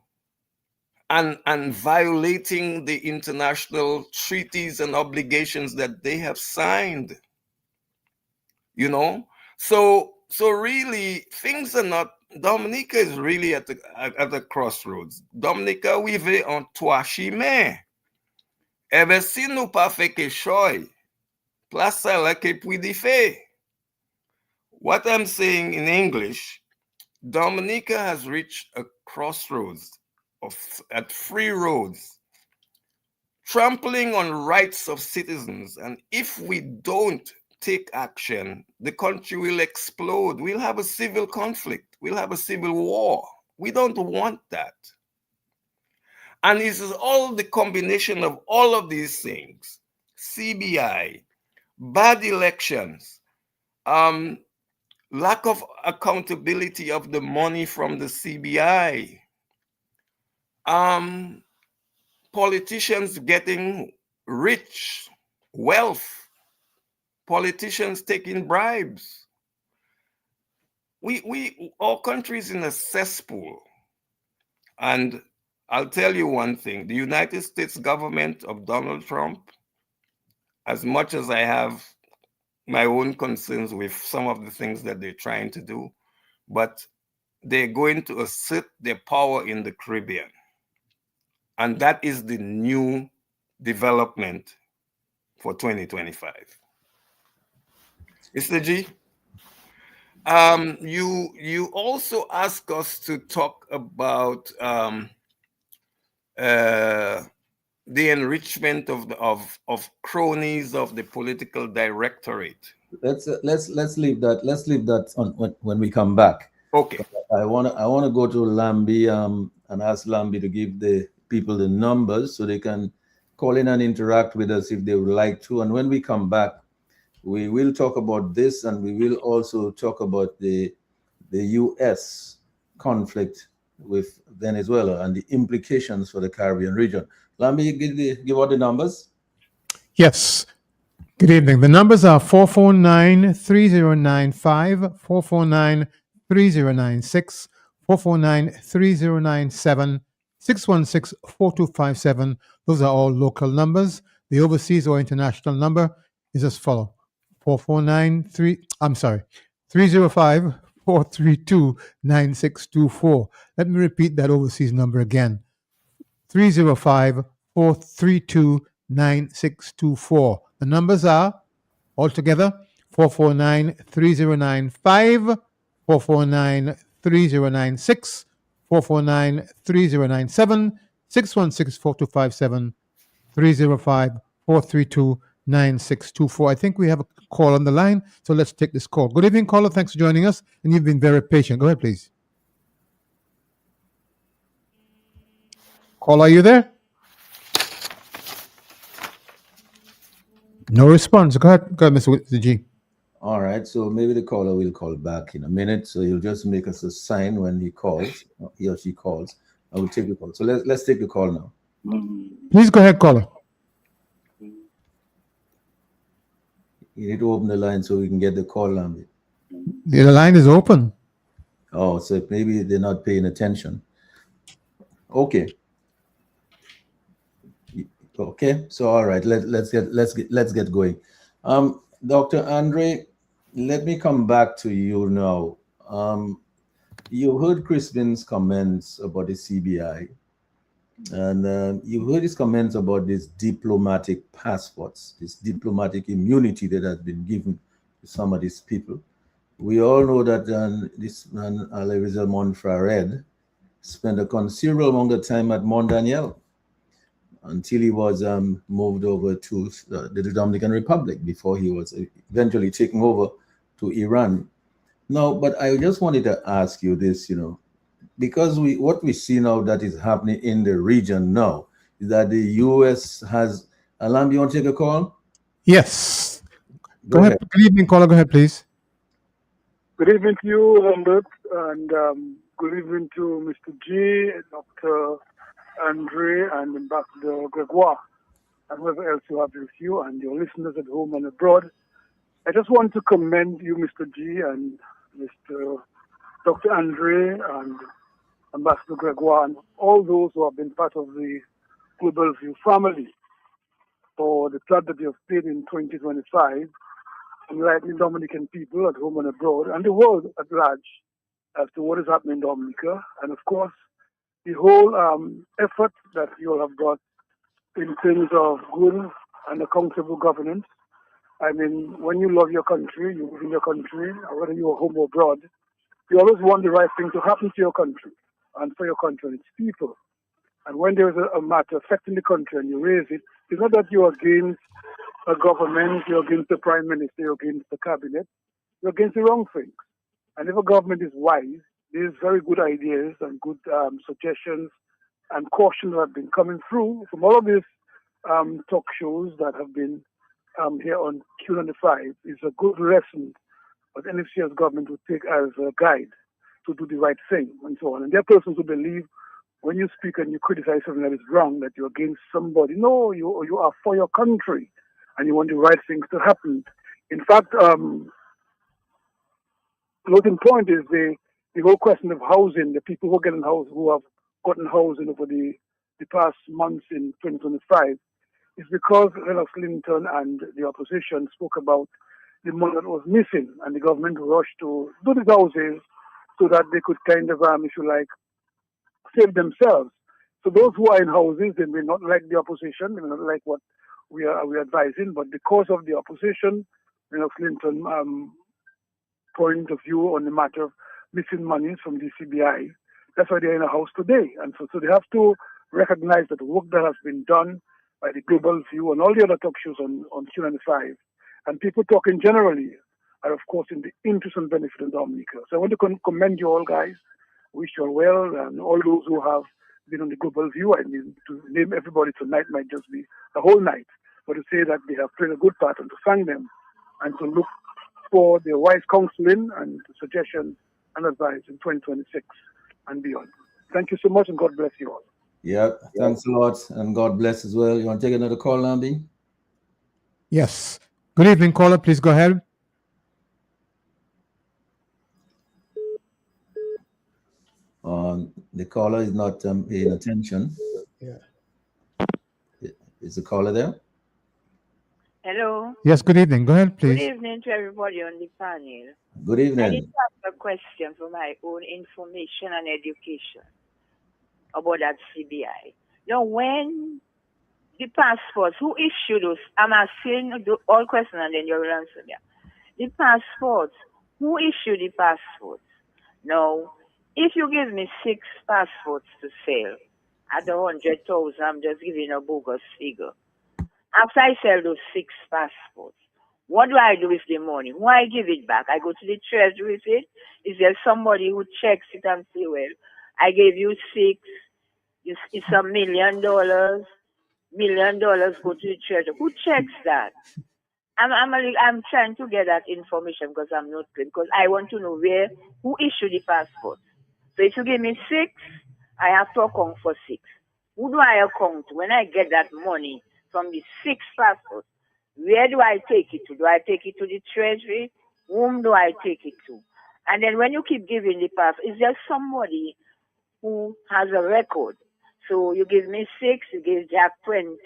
and violating the international treaties and obligations that they have signed. So really, things are not. Dominica is really at the crossroads. Dominica vive en trois chemins. Ever si nous pas fait que choix, place là que puis di fait. What I'm saying in English, Dominica has reached a crossroads at three roads, trampling on rights of citizens. And if we don't take action, the country will explode. We'll have a civil conflict. We'll have a civil war. We don't want that. And this is all the combination of all of these things: CBI, bad elections, lack of accountability of the money from the CBI, politicians getting rich, wealth, politicians taking bribes. Our country is in a cesspool. And I'll tell you one thing: the United States government of Donald Trump, as much as I have my own concerns with some of the things that they're trying to do, but they're going to assert their power in the Caribbean. And that is the new development for 2025. Mr. G, you also ask us to talk about the enrichment of cronies of the political directorate. Let's leave that. Let's leave that on when we come back. Okay. I wanna go to Lambi and ask Lambi to give the people the numbers so they can call in and interact with us if they would like to. And when we come back, we will talk about this, and we will also talk about the U.S. conflict with Venezuela and the implications for the Caribbean region. Lambi, give out the numbers. Yes. Good evening. The numbers are 449-3095, 449-3096, 449-3097, 616-4257. Those are all local numbers. The overseas or international number is as follows: 305-432-9624. Let me repeat that overseas number again: 305-432-9624. The numbers are altogether 449-3095, 449-3096, 449-3097, 616-4257, 305-432-9624. I think we have a call on the line, so let's take this call. Good evening, caller. Thanks for joining us, and you've been very patient. Go ahead, please. Caller, are you there? No response. Go ahead, Mr. G. All right, so maybe the caller will call back in a minute. So you'll just make us a sign when he calls, he or she calls. I will take the call. So let's take the call now. Please go ahead, caller. You need to open the line so we can get the call number. The line is open. Oh, so maybe they're not paying attention. Okay. Okay. So all right, let's get going. Dr. Andre, let me come back to you now. You heard Crispin's comments about the CBI, and you heard his comments about these diplomatic passports, this diplomatic immunity that has been given to some of these people. We all know that this man, Alain Montfrared, spent a considerable amount of time at Mont Daniel until he was moved over to the Dominican Republic before he was eventually taken over to Iran. Now, but I just wanted to ask you this, because what we see now that is happening in the region now is that the U.S. has. Alam, you want to take a call? Yes. Go ahead. Good evening, caller. Go ahead, please. Good evening to you, Lambert, and good evening to Mr. G, Dr. Andre, and Ambassador Gregoire, and whoever else you have with you, and your listeners at home and abroad. I just want to commend you, Mr. G, and Mr. Dr. Andre, and Ambassador Gregoire, and all those who have been part of the Global View family for the part that they have played in 2025, enlightening Dominican people at home and abroad, and the world at large, as to what is happening in Dominica, and of course, the whole effort that you all have got in terms of good and accountable governance. I mean, when you love your country, you live in your country, whether you are home or abroad, you always want the right thing to happen to your country and for your country and its people. And when there is a matter affecting the country and you raise it, it's not that you're against a government, you're against the prime minister, you're against the cabinet, you're against the wrong things. And if a government is wise, there's very good ideas and good suggestions and cautions that have been coming through from all of these talk shows that have been here on Q95 is a good lesson that NFCS government would take as a guide to do the right thing and so on. And there are persons who believe when you speak and you criticize something that is wrong, that you're against somebody. No, you are for your country and you want the right things to happen. In fact, floating point is the whole question of housing. The people who have gotten housing over the past months in 2025 is because Lennox Linton and the opposition spoke about the money that was missing, and the government rushed to do these houses so that they could kind of, if you like, save themselves. So those who are in houses, they may not like the opposition, they may not like what we are advising, but because of the opposition, Lennox Linton point of view on the matter of missing money from the CBI, that's why they're in a house today. And so they have to recognize that the work that has been done by the Global View and all the other talk shows on Q95, and people talking generally, are of course in the interest and benefit of Dominica. So I want to commend you all guys, wish you all well, and all those who have been on the Global View. I mean, to name everybody tonight might just be a whole night, but to say that they have played a good part and to thank them and to look for their wise counseling and suggestions and advice in 2026 and beyond. Thank you so much, and God bless you all. Yeah, thanks a lot, and God bless as well. You want to take another call, Lambi? Yes. Good evening, caller. Please go ahead. The caller is not paying attention. Yeah. Is the caller there? Hello. Yes, good evening. Go ahead, please. Good evening to everybody on the panel. Good I evening. just have a question for my own information and education about that CBI. Now, when the passports, who issued those? I'm asking all questions and then you will answer them. The passports, who issued the passports? Now, if you give me 6 passports to sell at 100,000, I'm just giving a bogus figure. After I sell those 6 passports, what do I do with the money? Who I give it back? I go to the treasury with it? Is there somebody who checks it and say, well, I gave you 6, it's $1 million, $1 million go to the treasury. Who checks that? I'm trying to get that information because I'm not clear, because I want to know who issued the passport. So if you give me 6, I have to account for 6. Who do I account to when I get that money from the 6 passports? Where do I take it to? Do I take it to the treasury? Whom do I take it to? And then when you keep giving the passport, is there somebody who has a record? So you give me 6, you give Jack 20,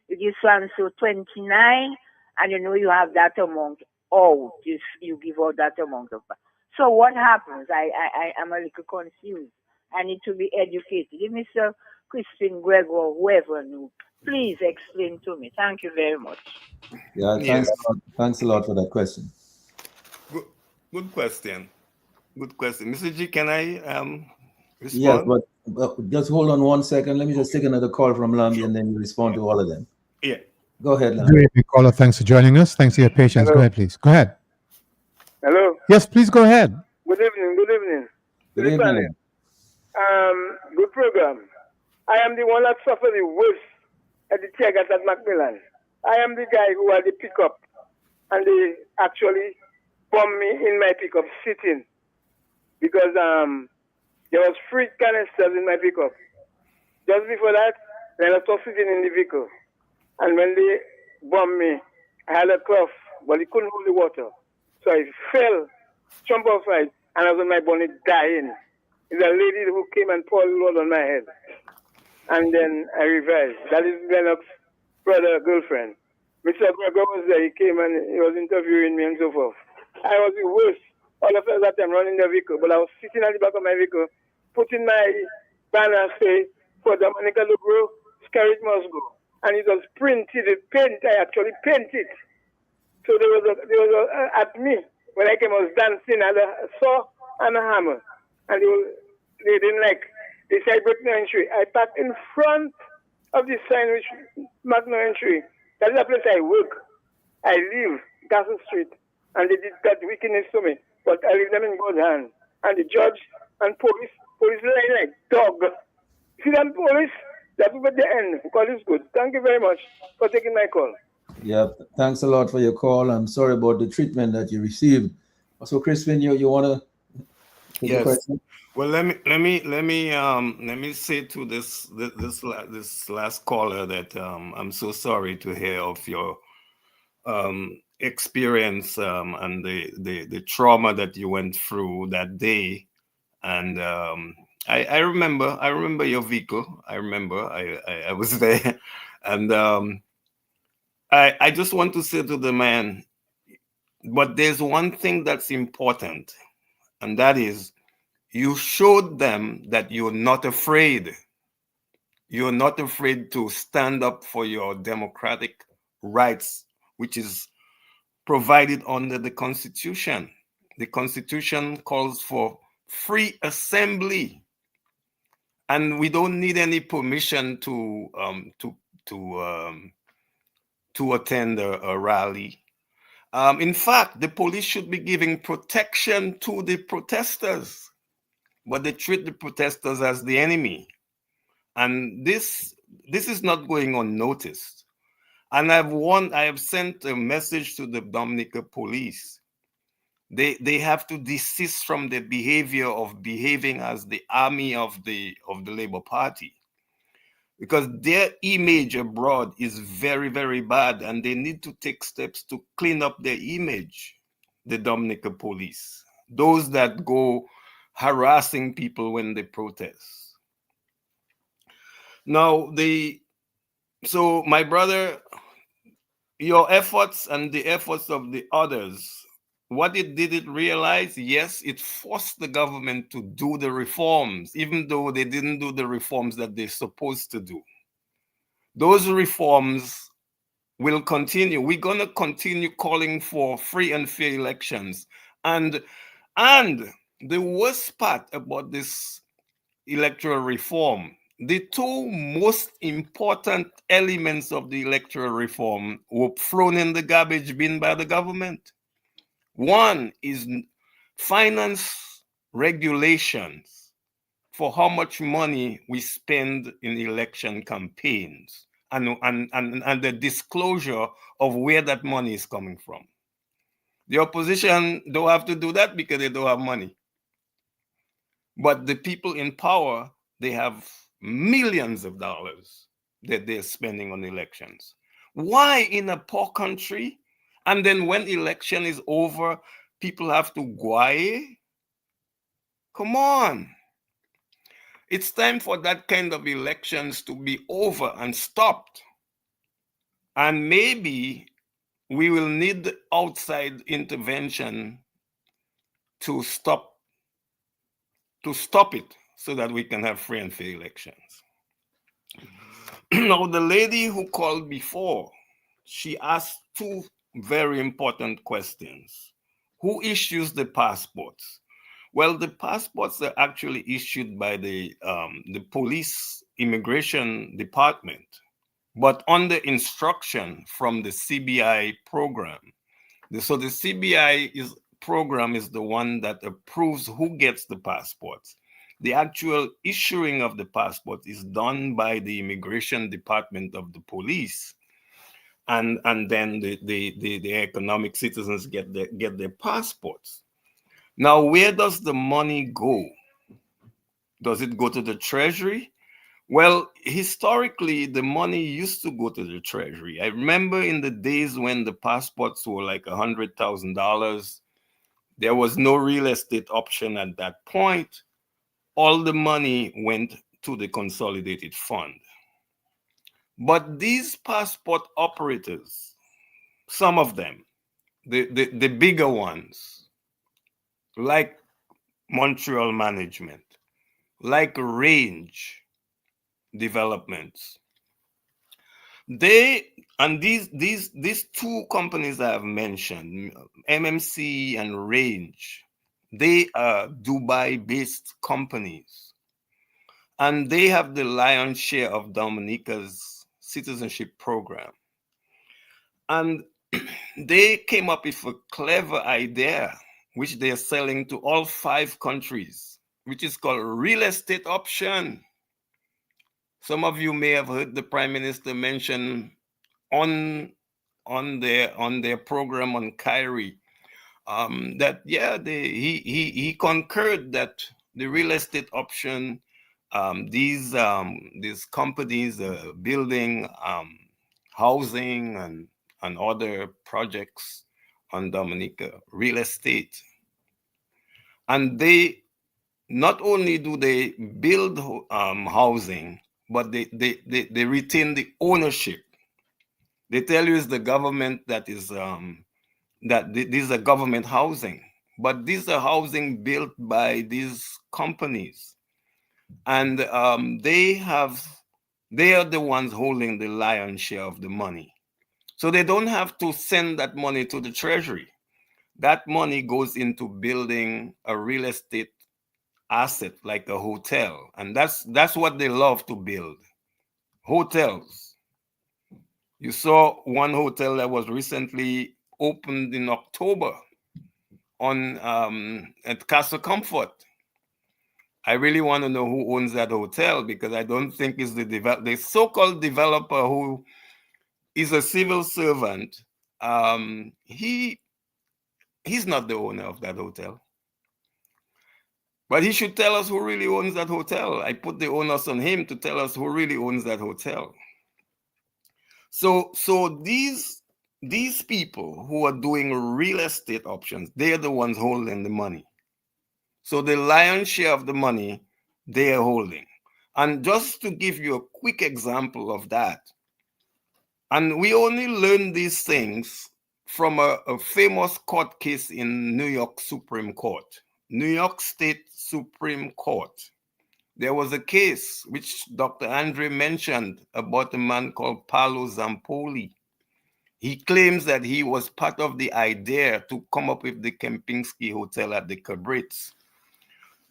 you give so 29, and you know you have that amount out. You give out that amount of. So what happens? I am a little confused. I need to be educated. If Mr. Crispin Gregor, whoever knew, please explain to me. Thank you very much. Yeah, Yes. thanks a lot for that question. Good question. Good question. Mr. G, can I respond? Yes, but just hold on 1 second. Let me just take another call from Lambi and then you respond to all of them. Yeah. Go ahead, Lambi. Good evening, caller. Thanks for joining us. Thanks for your patience. Hello. Go ahead, please. Go ahead. Hello. Yes, please go ahead. Good evening. Good evening. Good evening. Good program. I am the one that suffered the worst at the tear gas at Macmillan. I am the guy who had the pickup, and they actually bombed me in my pickup sitting because there was 3 canisters in my pickup. Just before that, then I was sitting in the vehicle, and when they bombed me, I had a cough, but it couldn't hold the water, so I fell, jumped off right, and I was on my bonnet dying. It's a lady who came and poured water on my head. And then I revived. That is Lennox's brother, girlfriend. Mr. Gregor was there. He came and he was interviewing me and so forth. I was the worst. All of that time running the vehicle, but I was sitting at the back of my vehicle, putting my banner say, for Dominica Lugro, Scarlet must go. And it was printed, I actually painted. So there was at me, when I came, I was dancing, I had a saw and a hammer. And they didn't like. They said break no entry. I parked in front of the sign which marked no entry. That is the place I work. I live, Castle Street. And they did that wickedness to me. But I leave them in God's hand. And the judge and police lying like dog. See them police? That will be the end. God is good. Thank you very much for taking my call. Yeah, thanks a lot for your call. I'm sorry about the treatment that you received. So, Crispin, you want to take the Yes. question? Well, let me say to this last caller that I'm so sorry to hear of your experience and the trauma that you went through that day. And I remember your vehicle. I remember I was there, and I just want to say to the man, but there's one thing that's important, and that is, you showed them that you're not afraid. You're not afraid to stand up for your democratic rights, which is provided under the Constitution. The Constitution calls for free assembly, and we don't need any permission to attend a rally. In fact, the police should be giving protection to the protesters, but they treat the protesters as the enemy. And this is not going unnoticed. And I have sent a message to the Dominica police. They have to desist from the behavior of behaving as the army of the Labour Party, because their image abroad is very, very bad, and they need to take steps to clean up their image, the Dominica police, those that go harassing people when they protest. Now, so my brother, your efforts and the efforts of the others, what did it realize? Yes, it forced the government to do the reforms, even though they didn't do the reforms that they're supposed to do. Those reforms will continue. We're going to continue calling for free and fair elections. And the worst part about this electoral reform, the two most important elements of the electoral reform were thrown in the garbage bin by the government. One is finance regulations for how much money we spend in election campaigns and the disclosure of where that money is coming from. The opposition don't have to do that because they don't have money. But the people in power, they have millions of dollars that they're spending on elections. Why in a poor country? And then when election is over, people have to guay? Come on. It's time for that kind of elections to be over and stopped. And maybe we will need outside intervention to stop it so that we can have free and fair elections. Now, the lady who called before, she asked two very important questions. Who issues the passports? Well, the passports are actually issued by the police immigration department, but under instruction from the CBI program. So the CBI program is the one that approves who gets the passports. The actual issuing of the passport is done by the immigration department of the police, and then the economic citizens get their passports. Now, where does the money go? Does it go to the treasury? Well, historically, the money used to go to the treasury. I remember in the days when the passports were like $100,000, there was no real estate option at that point. All the money went to the consolidated fund. But these passport operators, some of them, the bigger ones, like Montreal Management, like Range Developments, these two companies I have mentioned, MMC and Range, they are Dubai-based companies, and they have the lion's share of Dominica's citizenship program. And they came up with a clever idea, which they are selling to all 5 countries, which is called real estate option. Some of you may have heard the Prime Minister mention on their program on Kyrie that he concurred that the real estate option, these companies building housing and other projects on Dominica, real estate, and they not only do they build housing, but they retain the ownership. They tell you it's the government that is these are government housing, but these are housing built by these companies, and they are the ones holding the lion's share of the money. So they don't have to send that money to the treasury. That money goes into building a real estate asset like a hotel, and that's what they love to build, hotels. You saw one hotel that was recently opened in October at Castle Comfort. I really want to know who owns that hotel, because I don't think it's the so-called developer who is a civil servant. He's not the owner of that hotel. But he should tell us who really owns that hotel. I put the onus on him to tell us who really owns that hotel. So these people who are doing real estate options, they're the ones holding the money. So the lion's share of the money they are holding. And just to give you a quick example of that, and we only learn these things from a famous court case in New York Supreme Court, New York State Supreme Court. There was a case which Dr. Andre mentioned about a man called Paolo Zampoli. He claims that he was part of the idea to come up with the Kempinski Hotel at the Cabritz.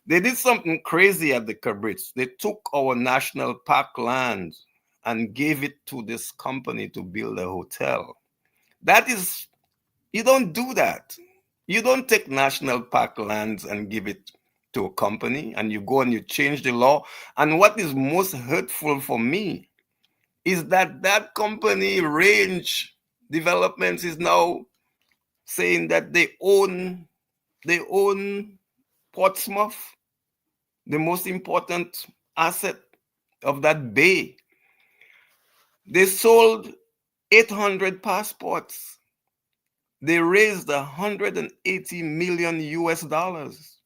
They did something crazy at the Cabrits. They took our national park land and gave it to this company to build a hotel. That is, you don't do that. You don't take national park lands and give it to a company and you go and you change the law. And what is most hurtful for me is that that company, Range Developments, is now saying that they own Portsmouth, the most important asset of that bay. They sold 800 passports. They raised 180 million US dollars.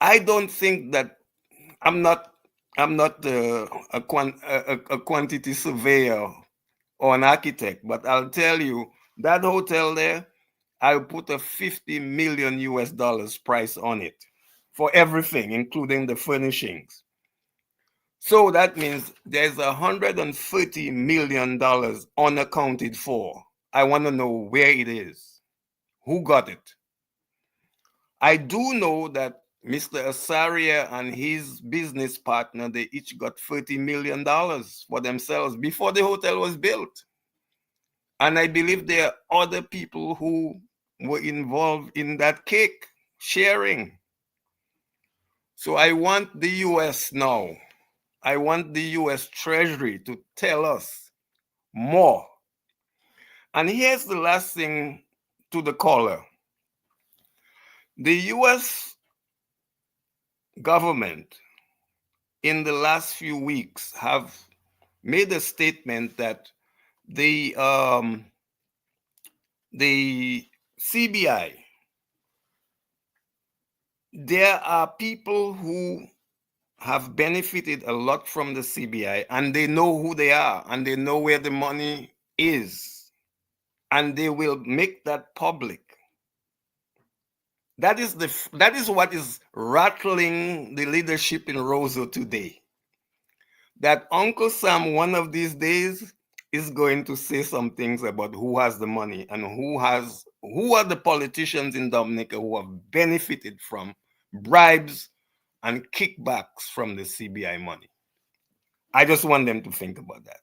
I don't think that I'm not a quantity surveyor or an architect, but I'll tell you that hotel there, I'll put a 50 million US dollars price on it for everything, including the furnishings. So that means there's $130 million unaccounted for. I want to know where it is. Who got it? I do know that Mr. Asaria and his business partner, they each got $30 million for themselves before the hotel was built. And I believe there are other people who were involved in that cake sharing. So I want the US now. I want the US Treasury to tell us more. And here's the last thing to the caller. The US government in the last few weeks have made a statement that the CBI, there are people who have benefited a lot from the CBI and they know who they are and they know where the money is and they will make that public. That is what is rattling the leadership in Roseau today. That Uncle Sam one of these days is going to say some things about who has the money and who are the politicians in Dominica who have benefited from bribes and kickbacks from the CBI money. I just want them to think about that.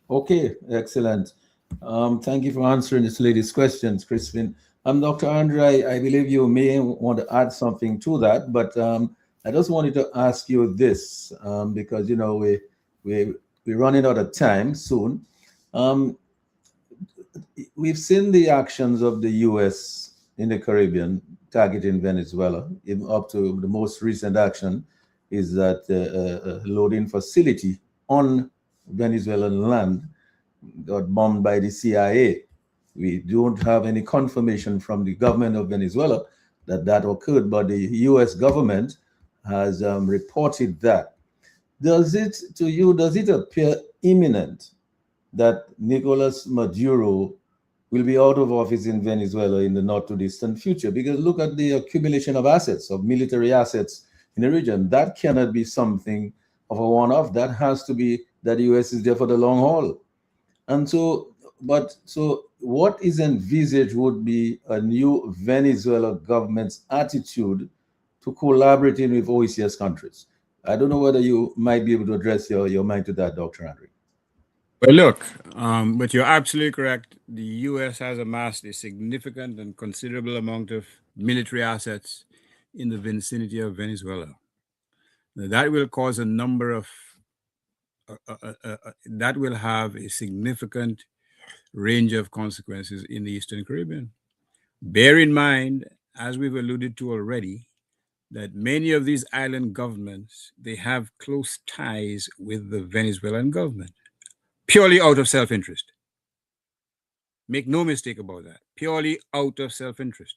Okay, excellent. Thank you for answering this lady's questions, Crispin. Dr. Andre, I believe you may want to add something to that, but I just wanted to ask you this because you know we're running out of time soon. We've seen the actions of the U.S. in the Caribbean targeting Venezuela. Even up to the most recent action is that a loading facility on Venezuelan land got bombed by the CIA. We don't have any confirmation from the government of Venezuela that that occurred, but the U.S. government has reported that. Does it appear imminent that Nicolas Maduro will be out of office in Venezuela in the not too distant future? Because look at the accumulation of assets, of military assets in the region. That cannot be something of a one-off. That has to be that the U.S. is there for the long haul. And so what is envisaged would be a new Venezuela government's attitude to collaborating with OECS countries. I don't know whether you might be able to address your mind to that, Dr. Andre. Well, look, but you're absolutely correct. The U.S. has amassed a significant and considerable amount of military assets in the vicinity of Venezuela. Now, that will cause a number of, that will have a significant range of consequences in the Eastern Caribbean. Bear in mind, as we've alluded to already, that many of these island governments, they have close ties with the Venezuelan government, purely out of self-interest. Make no mistake about that, purely out of self-interest.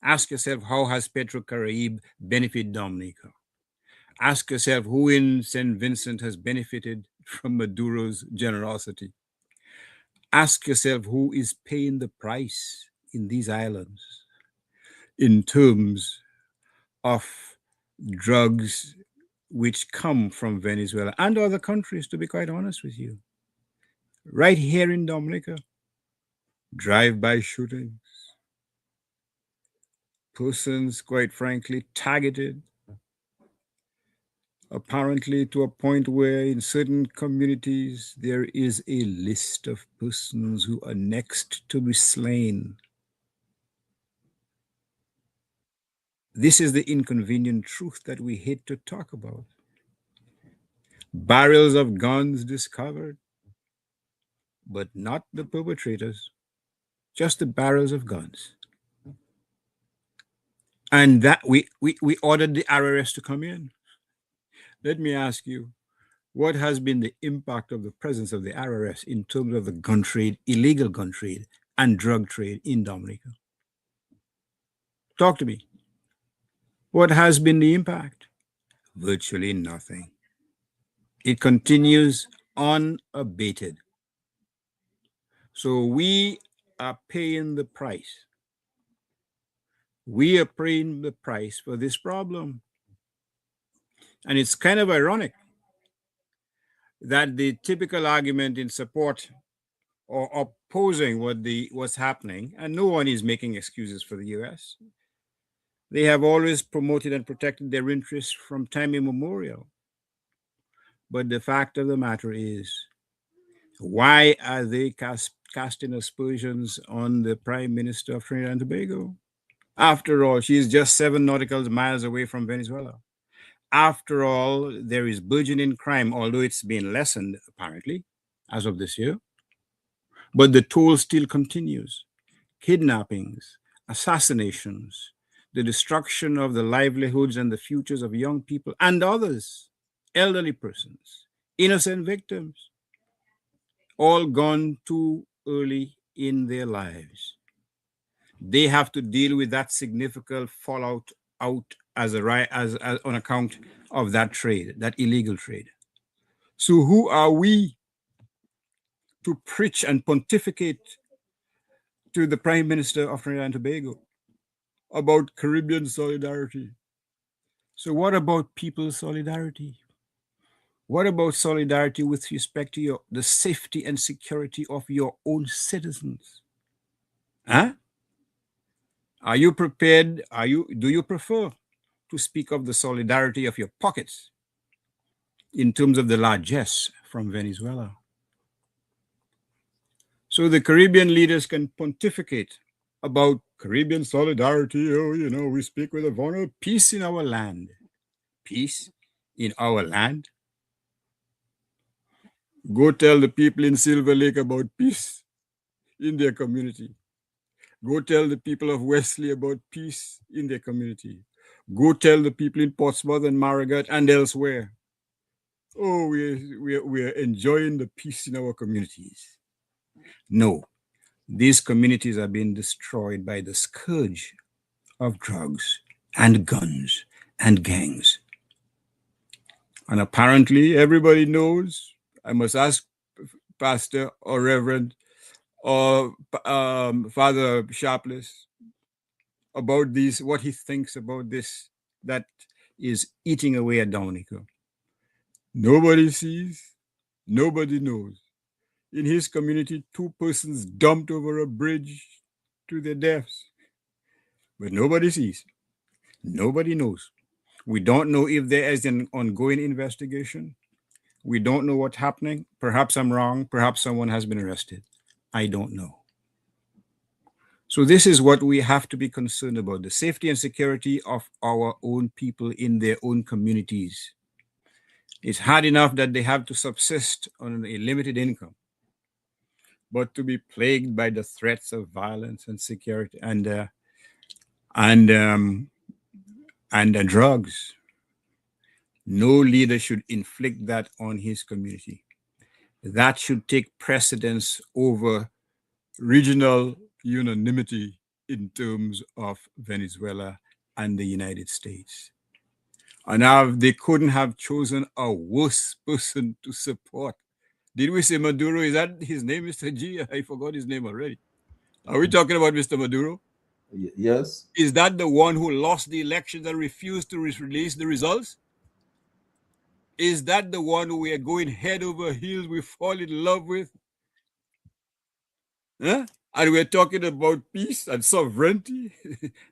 Ask yourself, how has Petrocaribe benefited Dominica? Ask yourself, who in St. Vincent has benefited from Maduro's generosity? Ask yourself, who is paying the price in these islands in terms of drugs which come from Venezuela and other countries, to be quite honest with you. Right here in Dominica, drive-by shootings, persons, quite frankly, targeted, apparently to a point where in certain communities there is a list of persons who are next to be slain. This is the inconvenient truth that we hate to talk about. Barrels of guns discovered, but not the perpetrators, just the barrels of guns. And that we ordered the RRS to come in. Let me ask you, what has been the impact of the presence of the RRS in terms of the gun trade, illegal gun trade, and drug trade in Dominica? Talk to me. What has been the impact? Virtually nothing. It continues unabated. So we are paying the price. We are paying the price for this problem. And it's kind of ironic that the typical argument in support or opposing what's happening, and no one is making excuses for the US. They have always promoted and protected their interests from time immemorial. But the fact of the matter is, why are they casting aspersions on the Prime Minister of Trinidad and Tobago? After all, she is just 7 nautical miles away from Venezuela. After all, there is burgeoning crime, although it's been lessened, apparently, as of this year. But the toll still continues. Kidnappings, assassinations, the destruction of the livelihoods and the futures of young people and others, elderly persons, innocent victims, all gone too early in their lives. They have to deal with that significant fallout out as on account of that trade, that illegal trade. So who are we to preach and pontificate to the Prime Minister of Trinidad and Tobago about Caribbean solidarity? So what about people's solidarity? What about solidarity with respect to the safety and security of your own citizens? Huh? Are you prepared? Do you prefer to speak of the solidarity of your pockets in terms of the largesse from Venezuela? So the Caribbean leaders can pontificate about Caribbean solidarity. Oh, we speak with a vulnerable peace in our land. Peace in our land? Go tell the people in Silver Lake about peace in their community. Go tell the people of Wesley about peace in their community. Go tell the people in Portsmouth and Marigot and elsewhere. Oh, we're enjoying the peace in our communities. No, these communities are being destroyed by the scourge of drugs and guns and gangs. And apparently everybody knows. I must ask Pastor or Reverend or Father Sharpless about this, what he thinks about this that is eating away at Dominica. Nobody sees, nobody knows. In his community, 2 persons dumped over a bridge to their deaths. But nobody sees, nobody knows. We don't know if there is an ongoing investigation. We don't know what's happening. Perhaps I'm wrong. Perhaps someone has been arrested. I don't know. So this is what we have to be concerned about, the safety and security of our own people in their own communities. It's hard enough that they have to subsist on a limited income, but to be plagued by the threats of violence and security and drugs. No leader should inflict that on his community. That should take precedence over regional unanimity in terms of Venezuela and the United States. And now they couldn't have chosen a worse person to support. Did we say Maduro? Is that his name, Mr. G? I forgot his name already. Are we talking about Mr. Maduro? Yes. Is that the one who lost the elections and refused to release the results? Is that the one who we are going head over heels, we fall in love with? Huh? And we're talking about peace and sovereignty.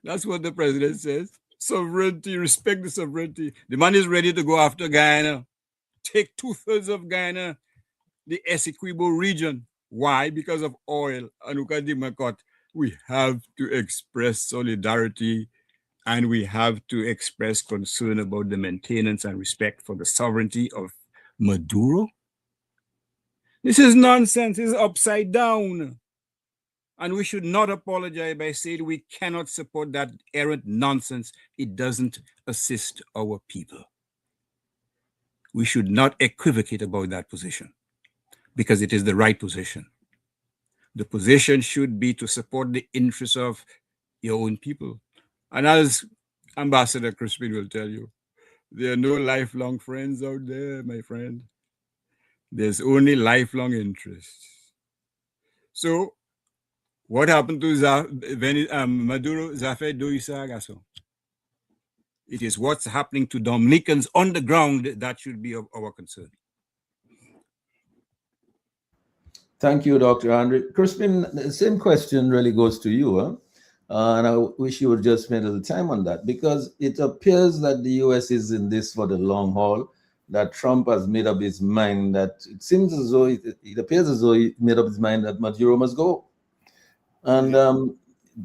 That's what the president says. Sovereignty, respect the sovereignty. The man is ready to go after Guyana, take 2/3 of Guyana, the Essequibo region. Why? Because of oil. Anuka Dimakot. We have to express solidarity and we have to express concern about the maintenance and respect for the sovereignty of Maduro. This is nonsense. This is upside down. And we should not apologize by saying we cannot support that errant nonsense. It doesn't assist our people. We should not equivocate about that position because it is the right position. The position should be to support the interests of your own people. And as Ambassador Crispin will tell you, there are no lifelong friends out there, my friend. There's only lifelong interests. So, what happened to Maduro Zafé Douissa Gasso? It is what's happening to Dominicans on the ground that should be of our concern. Thank you, Dr. Andre. Crispin, the same question really goes to you. Huh? And I wish you would just spend a little time on that because it appears that the US is in this for the long haul, that Trump has made up his mind that it seems as though it appears as though he made up his mind that Maduro must go. And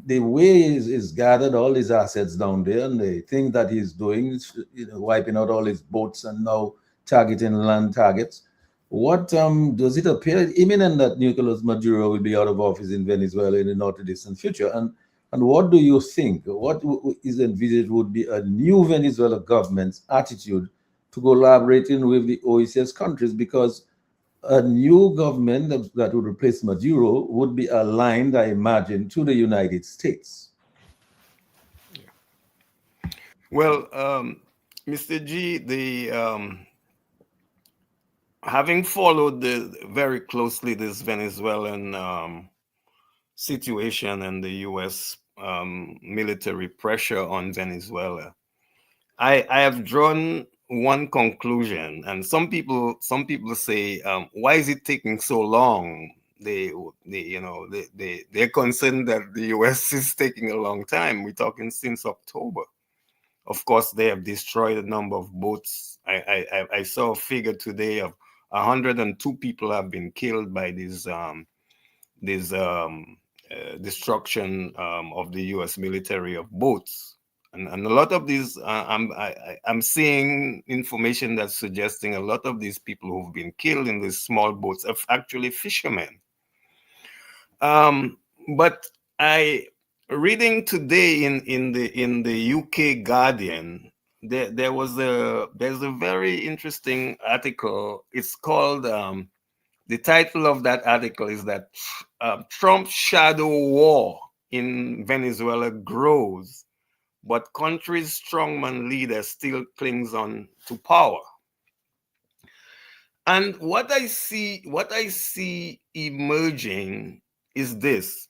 the way he's gathered all his assets down there and the thing that he's doing is wiping out all his boats and now targeting land targets. What does it appear imminent that Nicolas Maduro will be out of office in Venezuela in the not distant future? And what do you think? What is envisaged would be a new Venezuela government's attitude to collaborating with the OECS countries? Because a new government that would replace Maduro would be aligned, I imagine, to the United States. Well, Mr. G, having followed very closely this Venezuelan situation and the U.S. Military pressure on Venezuela, I have drawn one conclusion, and some people say, why is it taking so long? They're concerned that the U.S. is taking a long time. We're talking since October. Of course, they have destroyed a number of boats. I saw a figure today of 102 people have been killed by this destruction of the U.S. military of boats. And a lot of these, I'm seeing information that's suggesting a lot of these people who've been killed in these small boats are actually fishermen. But reading today in the UK Guardian, there's a very interesting article. It's called the title of that article is that Trump's shadow war in Venezuela grows, but country's strongman leader still clings on to power. And what I see emerging is this.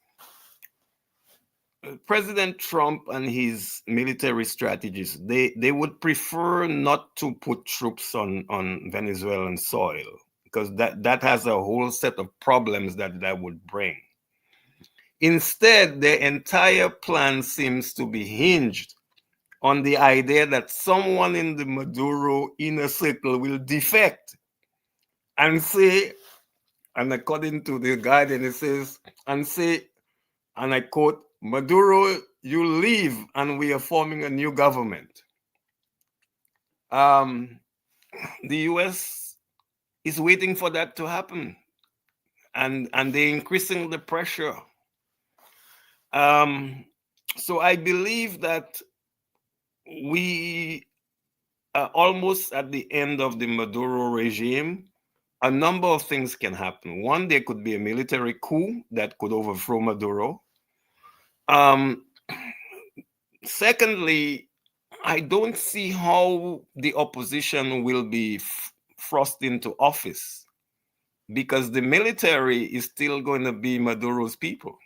President Trump and his military strategists, they would prefer not to put troops on Venezuelan soil because that has a whole set of problems that would bring. Instead, their entire plan seems to be hinged on the idea that someone in the Maduro inner circle will defect and say, and according to the Guardian, it says, and say, and I quote, Maduro, you leave and we are forming a new government. The US is waiting for that to happen, and they're increasing the pressure. So I believe that we are almost at the end of the Maduro regime. A number of things can happen. One, there could be a military coup that could overthrow Maduro. Secondly, I don't see how the opposition will be thrust into office because the military is still going to be Maduro's people.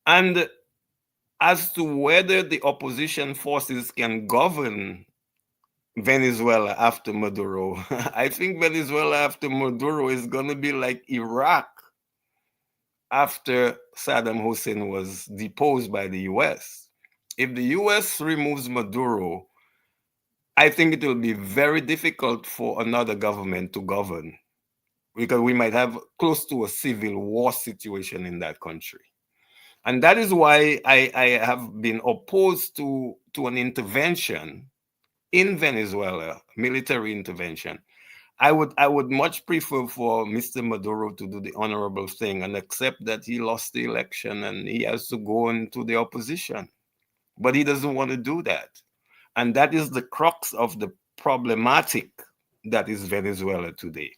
And as to whether the opposition forces can govern Venezuela after Maduro, I think Venezuela after Maduro is going to be like Iraq after Saddam Hussein was deposed by the US. If the US removes Maduro, I think it will be very difficult for another government to govern, because we might have close to a civil war situation in that country. And that is why I have been opposed to an intervention in Venezuela, military intervention. I would much prefer for Mr. Maduro to do the honorable thing and accept that he lost the election and he has to go into the opposition. But he doesn't want to do that. And that is the crux of the problematic that is Venezuela today.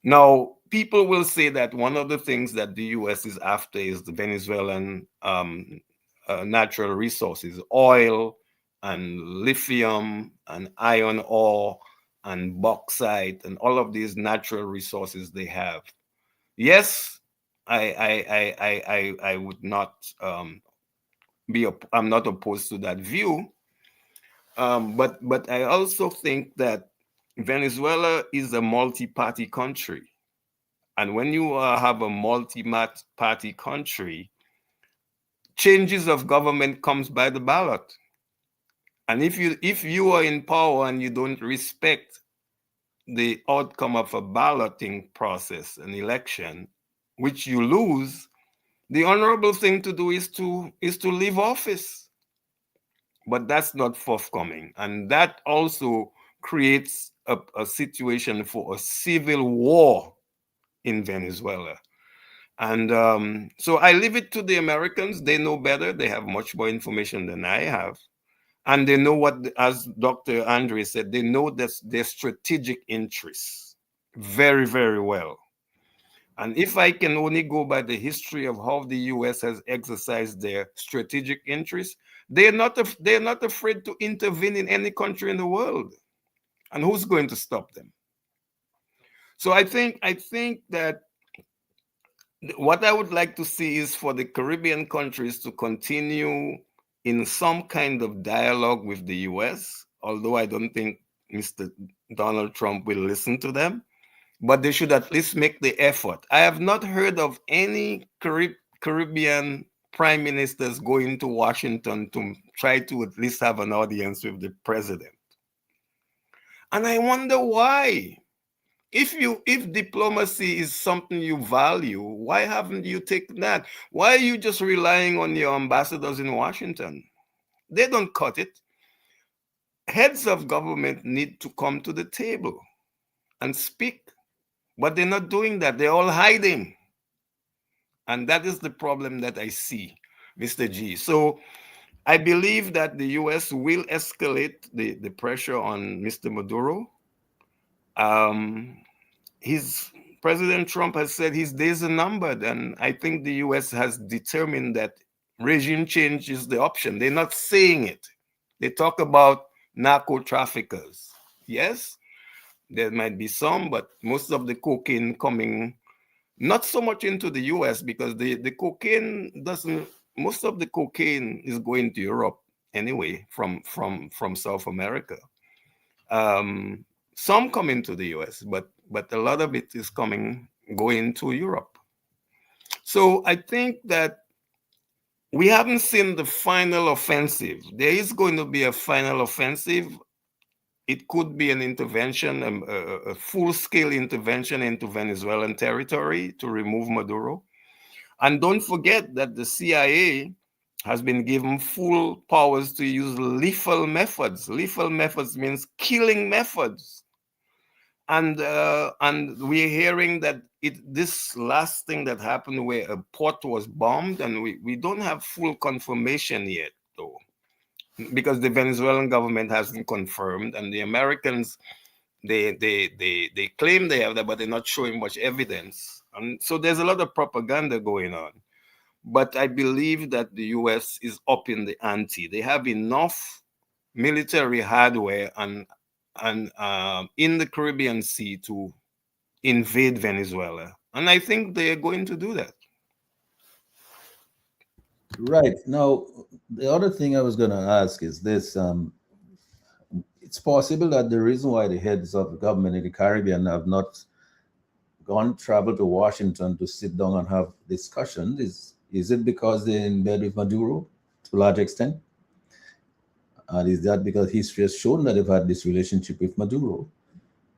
Now, people will say that one of the things that the US is after is the Venezuelan natural resources, oil and lithium and iron ore and bauxite and all of these natural resources they have. Yes, I would not I'm not opposed to that view. But I also think that Venezuela is a multi-party country. And when you have a multi-party country, changes of government comes by the ballot. And if you are in power and you don't respect the outcome of a balloting process, an election, which you lose, the honorable thing to do is to leave office. But that's not forthcoming. And that also creates a situation for a civil war in Venezuela. And so I leave it to the Americans. They know better. They have much more information than I have. And they know what, as Dr. Andre said, they know their strategic interests very, very well. And if I can only go by the history of how the US has exercised their strategic interests, they're not afraid to intervene in any country in the world. And who's going to stop them? So I think that what I would like to see is for the Caribbean countries to continue in some kind of dialogue with the US, although I don't think Mr. Donald Trump will listen to them, but they should at least make the effort. I have not heard of any Caribbean prime ministers going to Washington to try to at least have an audience with the president. And I wonder why. If diplomacy is something you value, why haven't you taken that? Why are you just relying on your ambassadors in Washington? They don't cut it. Heads of government need to come to the table and speak, but they're not doing that. They're all hiding. And that is the problem that I see, Mr. G. So I believe that the US will escalate the pressure on Mr. Maduro. President Trump has said his days are numbered, and I think the US has determined that regime change is the option. They're not saying it. They talk about narco traffickers. Yes, there might be some, but most of the cocaine coming, not so much into the US, because the cocaine doesn't, most of the cocaine is going to Europe anyway from South America. Some come into the US, but a lot of it is going to Europe. So I think that we haven't seen the final offensive. There is going to be a final offensive. It could be an intervention, a full-scale intervention into Venezuelan territory to remove Maduro. And don't forget that the CIA has been given full powers to use lethal methods. Lethal methods means killing methods. And we're hearing that this last thing that happened where a port was bombed, and we don't have full confirmation yet, though, because the Venezuelan government hasn't confirmed, and the Americans, they claim they have that, but they're not showing much evidence. And so there's a lot of propaganda going on. But I believe that the US is up in the ante. They have enough military hardware and in the Caribbean Sea to invade Venezuela. And I think they're going to do that. Right. Now, the other thing I was going to ask is this. It's possible that the reason why the heads of government in the Caribbean have not travel to Washington to sit down and have discussions? Is it because they're in bed with Maduro to a large extent? And is that because history has shown that they've had this relationship with Maduro?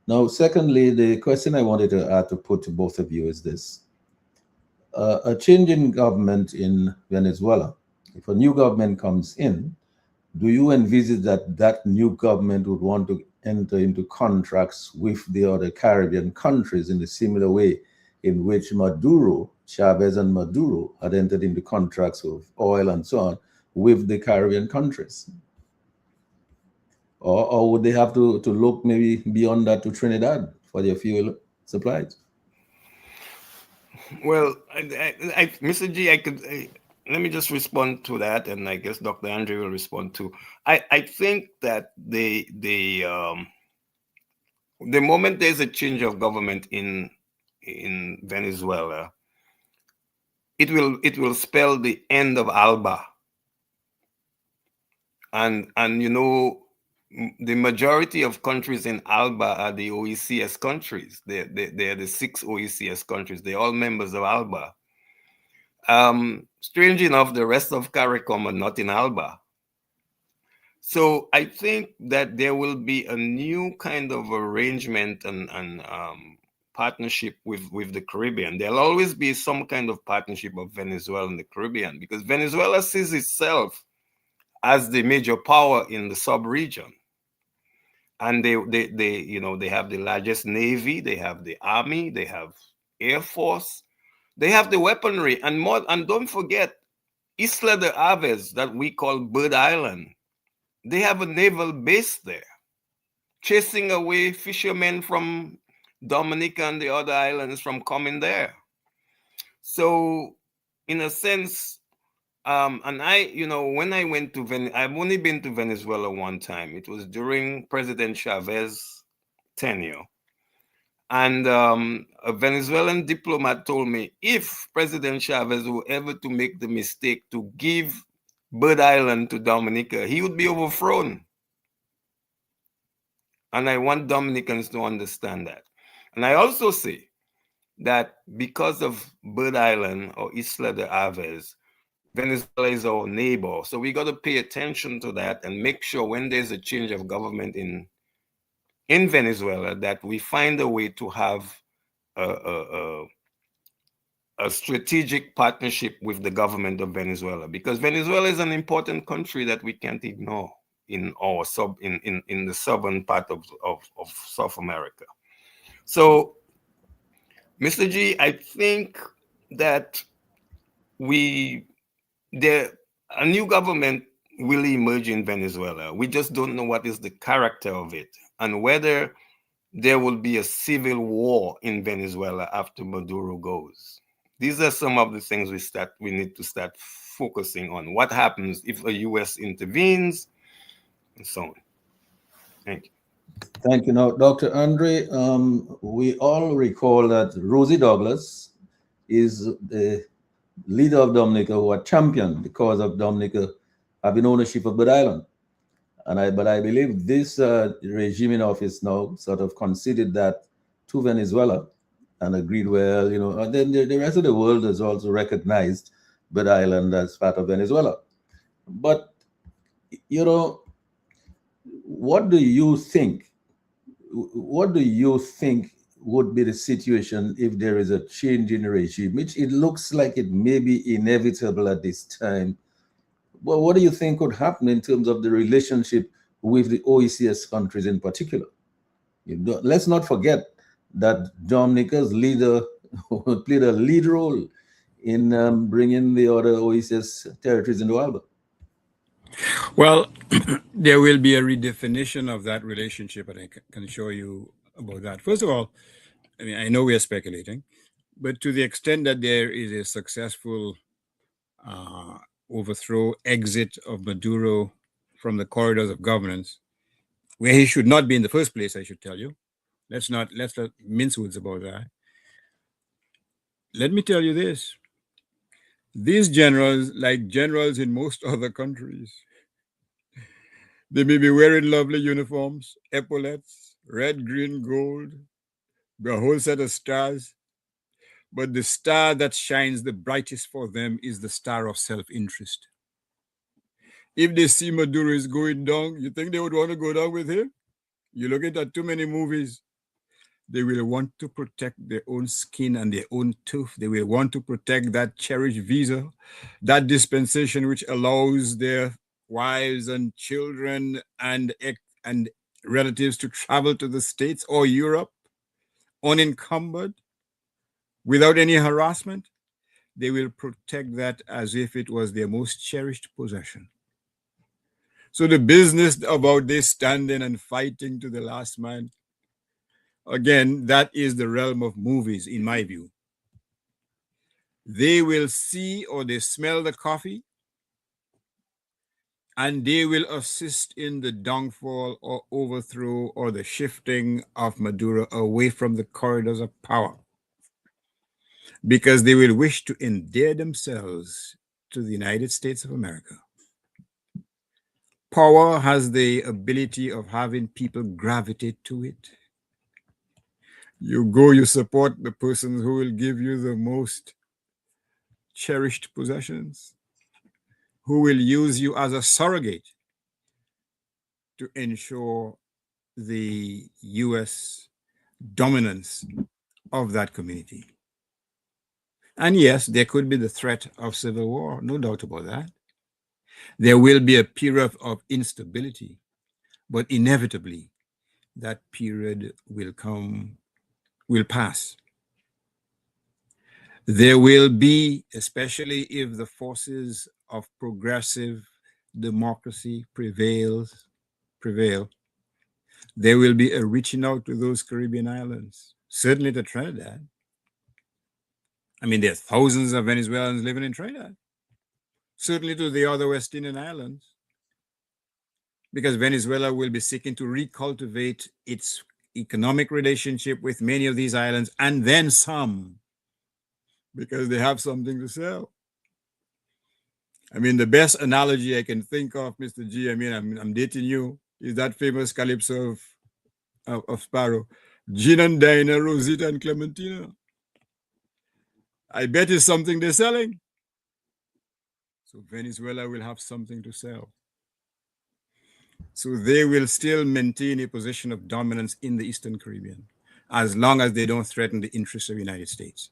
Now, secondly, the question I wanted to put to both of you is this. A change in government in Venezuela, if a new government comes in, do you envisage that that new government would want to enter into contracts with the other Caribbean countries in the similar way in which Chavez and Maduro had entered into contracts of oil and so on with the Caribbean countries? Or would they have to look maybe beyond that to Trinidad for their fuel supplies? Well, Mr. G, let me just respond to that, and I guess Dr. Andre will respond too. I think that the moment there's a change of government in Venezuela, it will spell the end of ALBA. And you know, the majority of countries in ALBA are the OECS countries. They're the 6 OECS countries. They're all members of ALBA. Strange enough, the rest of CARICOM are not in ALBA. So I think that there will be a new kind of arrangement and partnership with the Caribbean. There'll always be some kind of partnership of Venezuela and the Caribbean, because Venezuela sees itself as the major power in the sub-region. And they have the largest navy, they have the army, they have air force, they have the weaponry, and more. And don't forget, Isla de Aves, that we call Bird Island, they have a naval base there, chasing away fishermen from Dominica and the other islands from coming there. So, in a sense, and when I went to I've only been to Venezuela one time. It was during President Chavez's tenure. And a Venezuelan diplomat told me, if President Chavez were ever to make the mistake to give Bird Island to Dominica, he would be overthrown. And I want Dominicans to understand that. And I also say that because of Bird Island or Isla de Aves, Venezuela is our neighbor. So we got to pay attention to that and make sure when there's a change of government in Venezuela that we find a way to have a strategic partnership with the government of Venezuela, because Venezuela is an important country that we can't ignore in the southern part of South America. So, Mr. G, I think that a new government will emerge in Venezuela. We just don't know what is the character of it and whether there will be a civil war in Venezuela after Maduro goes. These are some of the things we need to start focusing on. What happens if the US intervenes and so on. Thank you. Thank you. Now, Dr. Andre, we all recall that Rosie Douglas is the leader of Dominica who had championed the cause of Dominica having ownership of Bird Island. But I believe this regime in office now sort of conceded that to Venezuela and agreed, well, and then the rest of the world has also recognized Bird Island as part of Venezuela. But, what do you think? What do you think would be the situation if there is a change in the regime, which it looks like it may be inevitable at this time? Well, what do you think could happen in terms of the relationship with the OECS countries in particular? Let's not forget that Dominica's leader played a lead role in bringing the other OECS territories into ALBA. Well, there will be a redefinition of that relationship, and I can show you about that. First of all, I know we are speculating, but to the extent that there is a successful overthrow, exit of Maduro from the corridors of governance, where he should not be in the first place, I should tell you. Let's not mince words about that. Let me tell you this. These generals, like generals in most other countries, they may be wearing lovely uniforms, epaulets, red, green, gold, a whole set of stars, But the star that shines the brightest for them is the star of self-interest. If they see Maduro is going down, you think they would want to go down with him? You look at too many movies. They will want to protect their own skin and their own tooth. They will want to protect that cherished visa, that dispensation which allows their wives and children and relatives to travel to the States or Europe unencumbered without any harassment. They will protect that as if it was their most cherished possession. So the business about this standing and fighting to the last man, again, that is the realm of movies, in my view. They will see or they smell the coffee, and they will assist in the downfall or overthrow or the shifting of Maduro away from the corridors of power, because they will wish to endear themselves to the United States of America. Power has the ability of having people gravitate to it. You go, you support the person who will give you the most cherished possessions, who will use you as a surrogate to ensure the U.S. dominance of that community. And yes, there could be the threat of civil war, no doubt about that. There will be a period of instability, but inevitably that period will pass. There will be, especially if the forces of progressive democracy prevail, there will be a reaching out to those Caribbean islands, certainly to Trinidad. I mean, there are thousands of Venezuelans living in Trinidad, certainly to the other West Indian islands, because Venezuela will be seeking to recultivate its economic relationship with many of these islands, and then some, because they have something to sell. I mean, the best analogy I can think of, Mr. G, I mean, I'm dating you, is that famous calypso of Sparrow, Gin and Dinah, Rosita and Clementina. I bet it's something they're selling. So Venezuela will have something to sell. So they will still maintain a position of dominance in the Eastern Caribbean, as long as they don't threaten the interests of the United States.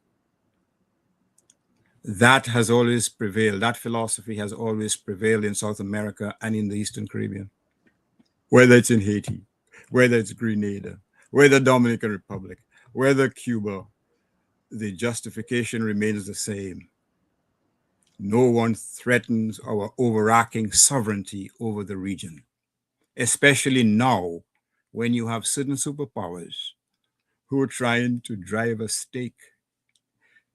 That has always prevailed. That philosophy has always prevailed in South America and in the Eastern Caribbean, whether it's in Haiti, whether it's Grenada, whether Dominican Republic, whether Cuba, the justification remains the same. No one threatens our overarching sovereignty over the region, especially now when you have certain superpowers who are trying to drive a stake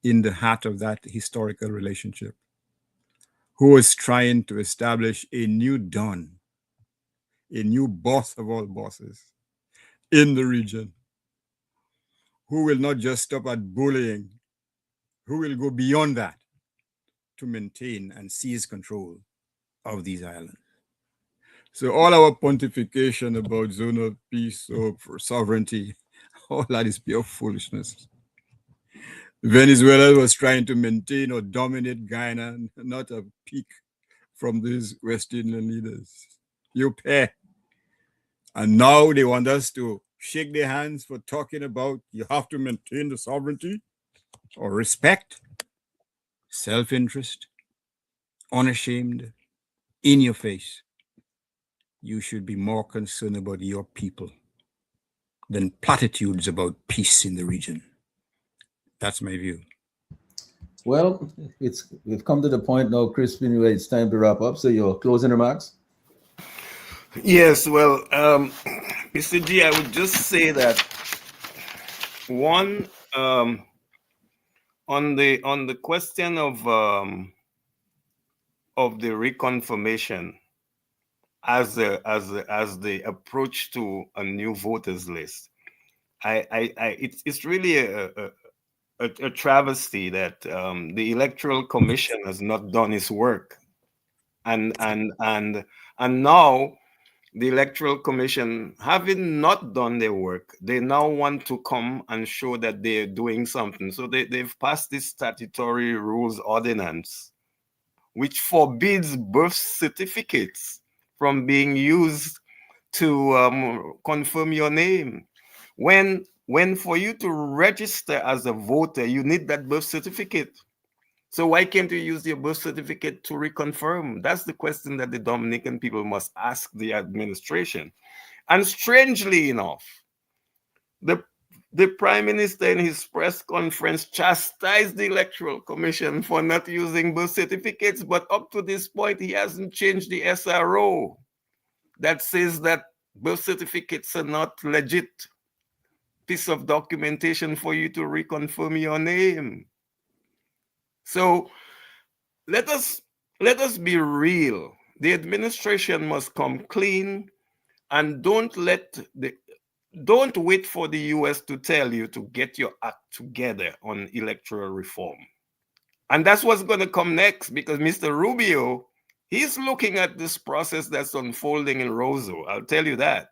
in the heart of that historical relationship, who is trying to establish a new Don, a new boss of all bosses in the region, who will not just stop at bullying, who will go beyond that to maintain and seize control of these islands. So all our pontification about zone of peace or for sovereignty, all that is pure foolishness. Venezuela was trying to maintain or dominate Guyana, not a peek from these West Indian leaders. You pay. And now they want us to shake their hands for talking about you have to maintain the sovereignty or respect, self-interest, unashamed, in your face. You should be more concerned about your people than platitudes about peace in the region. That's my view. Well, we've come to the point now, Crispin, where it's time to wrap up. So your closing remarks? Yes, well, Mr. G, I would just say that one, on the question of the reconfirmation as the approach to a new voters list, it's really a travesty that the Electoral Commission has not done its work, and now the Electoral Commission, having not done their work, they now want to come and show that they're doing something. So they've passed this statutory rules ordinance, which forbids birth certificates from being used to confirm your name. When for you to register as a voter, you need that birth certificate. So why can't you use your birth certificate to reconfirm? That's the question that the Dominican people must ask the administration. And strangely enough, the Prime Minister in his press conference chastised the Electoral Commission for not using birth certificates, but up to this point, he hasn't changed the SRO that says that birth certificates are not legit piece of documentation for you to reconfirm your name. So let us be real. The administration must come clean, and don't wait for the US to tell you to get your act together on electoral reform. And that's what's going to come next, because Mr. Rubio, he's looking at this process that's unfolding in Roseau. I'll tell you that.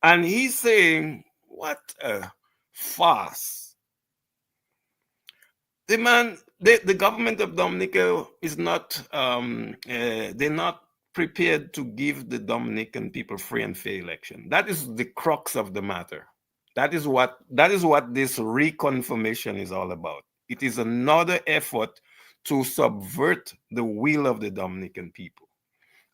And he's saying, what a farce. The government of Dominica is not, they're not prepared to give the Dominican people free and fair election. That is the crux of the matter. That is what this reconfirmation is all about. It is another effort to subvert the will of the Dominican people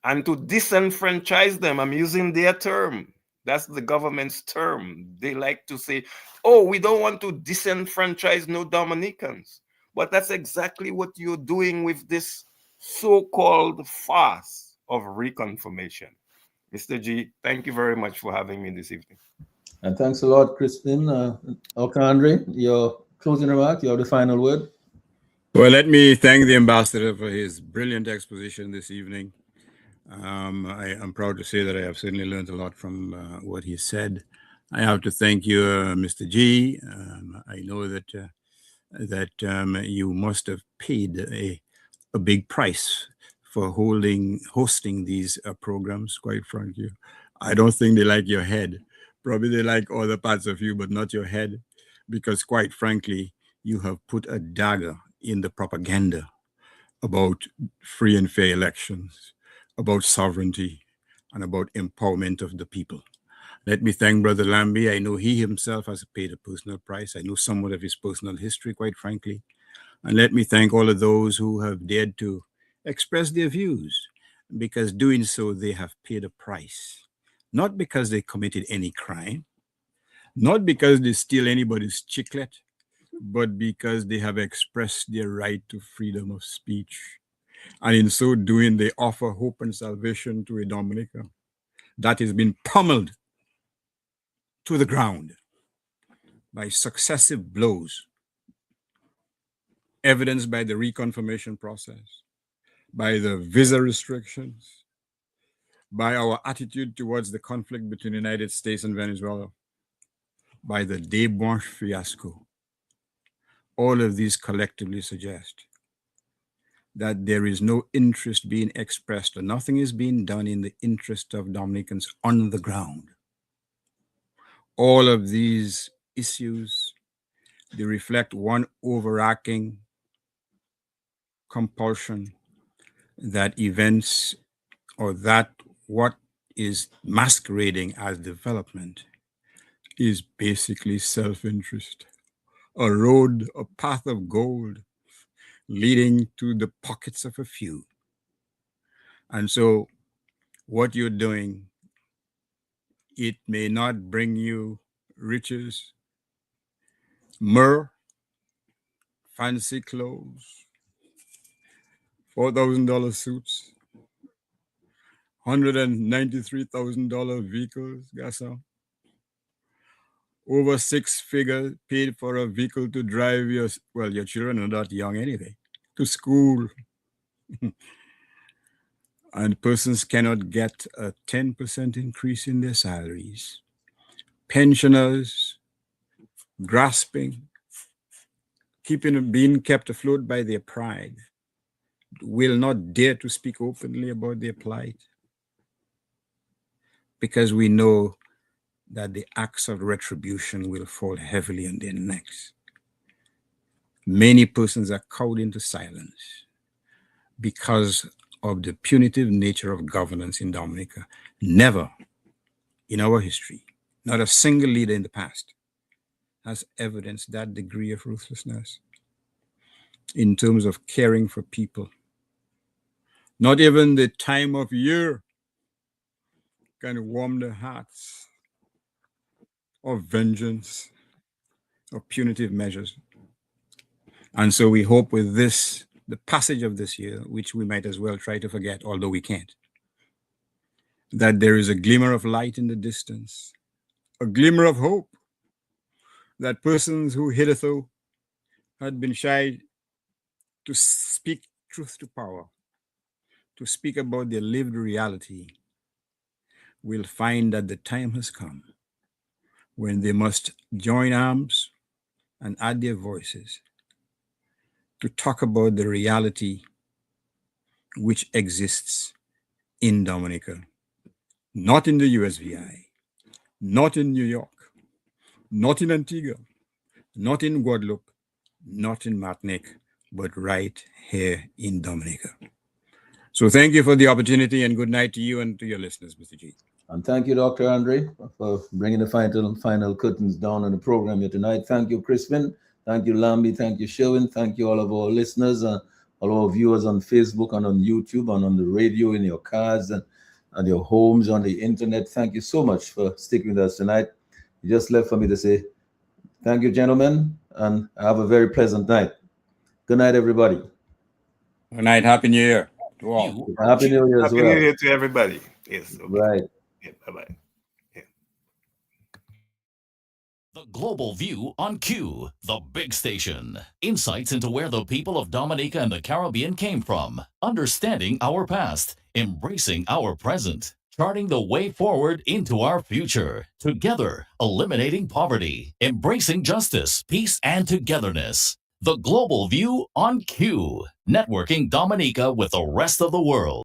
and to disenfranchise them. I'm using their term. That's the government's term. They like to say, oh, we don't want to disenfranchise no Dominicans. But that's exactly what you're doing with this so-called farce of reconfirmation. Mr. G, thank you very much for having me this evening. And thanks a lot, Crispin. Andre, your closing remark, you have the final word. Well, let me thank the ambassador for his brilliant exposition this evening. I am proud to say that I have certainly learned a lot from what he said. I have to thank you, Mr. G. I know that you must have paid a big price for hosting these programs, quite frankly. I don't think they like your head. Probably they like other parts of you, but not your head, because quite frankly, you have put a dagger in the propaganda about free and fair elections, about sovereignty, and about empowerment of the people. Let me thank Brother Lambie. I know he himself has paid a personal price. I know somewhat of his personal history, quite frankly. And let me thank all of those who have dared to express their views, because doing so, they have paid a price. Not because they committed any crime, not because they steal anybody's chiclet, but because they have expressed their right to freedom of speech. And in so doing, they offer hope and salvation to a Dominica that has been pummeled to the ground by successive blows, evidenced by the reconfirmation process, by the visa restrictions, by our attitude towards the conflict between the United States and Venezuela, by the Desblanches fiasco. All of these collectively suggest that there is no interest being expressed, or nothing is being done in the interest of Dominicans on the ground. All of these issues, they reflect one overarching compulsion that events, or that what is masquerading as development, is basically self-interest. A road, a path of gold leading to the pockets of a few. And so what you're doing, it may not bring you riches, myrrh, fancy clothes, $4,000 suits, $193,000 vehicles, Gasson. Over 6 figures paid for a vehicle to drive your children are not young anyway, to school. And persons cannot get a 10% increase in their salaries. Pensioners grasping, being kept afloat by their pride, will not dare to speak openly about their plight. because we know that the axe of retribution will fall heavily on their necks. Many persons are cowed into silence because of the punitive nature of governance in Dominica. Never in our history, not a single leader in the past has evidenced that degree of ruthlessness in terms of caring for people. Not even the time of year can warm the hearts of vengeance, of punitive measures. And so we hope with this, the passage of this year, which we might as well try to forget, although we can't, that there is a glimmer of light in the distance, a glimmer of hope, that persons who hitherto had been shy to speak truth to power, to speak about their lived reality, will find that the time has come when they must join arms and add their voices to talk about the reality which exists in Dominica, not in the USVI, not in New York, not in Antigua, not in Guadeloupe, not in Martinique, but right here in Dominica. So thank you for the opportunity, and good night to you and to your listeners, Mr. G. And thank you, Dr. Andre, for bringing the final curtains down on the program here tonight. Thank you, Crispin. Thank you, Lambi. Thank you, Sherwin. Thank you, all of our listeners, all our viewers on Facebook and on YouTube and on the radio, in your cars and your homes, on the internet. Thank you so much for sticking with us tonight. You just left for me to say thank you, gentlemen, and have a very pleasant night. Good night, everybody. Good night. Happy New Year to all. Happy New Year as Happy well. New Year to everybody. Yes. Okay. Right. Yeah, bye-bye. The Global View on Q, the big station. Insights into where the people of Dominica and the Caribbean came from. Understanding our past. Embracing our present. Charting the way forward into our future. Together, eliminating poverty. Embracing justice, peace, and togetherness. The Global View on Q. Networking Dominica with the rest of the world.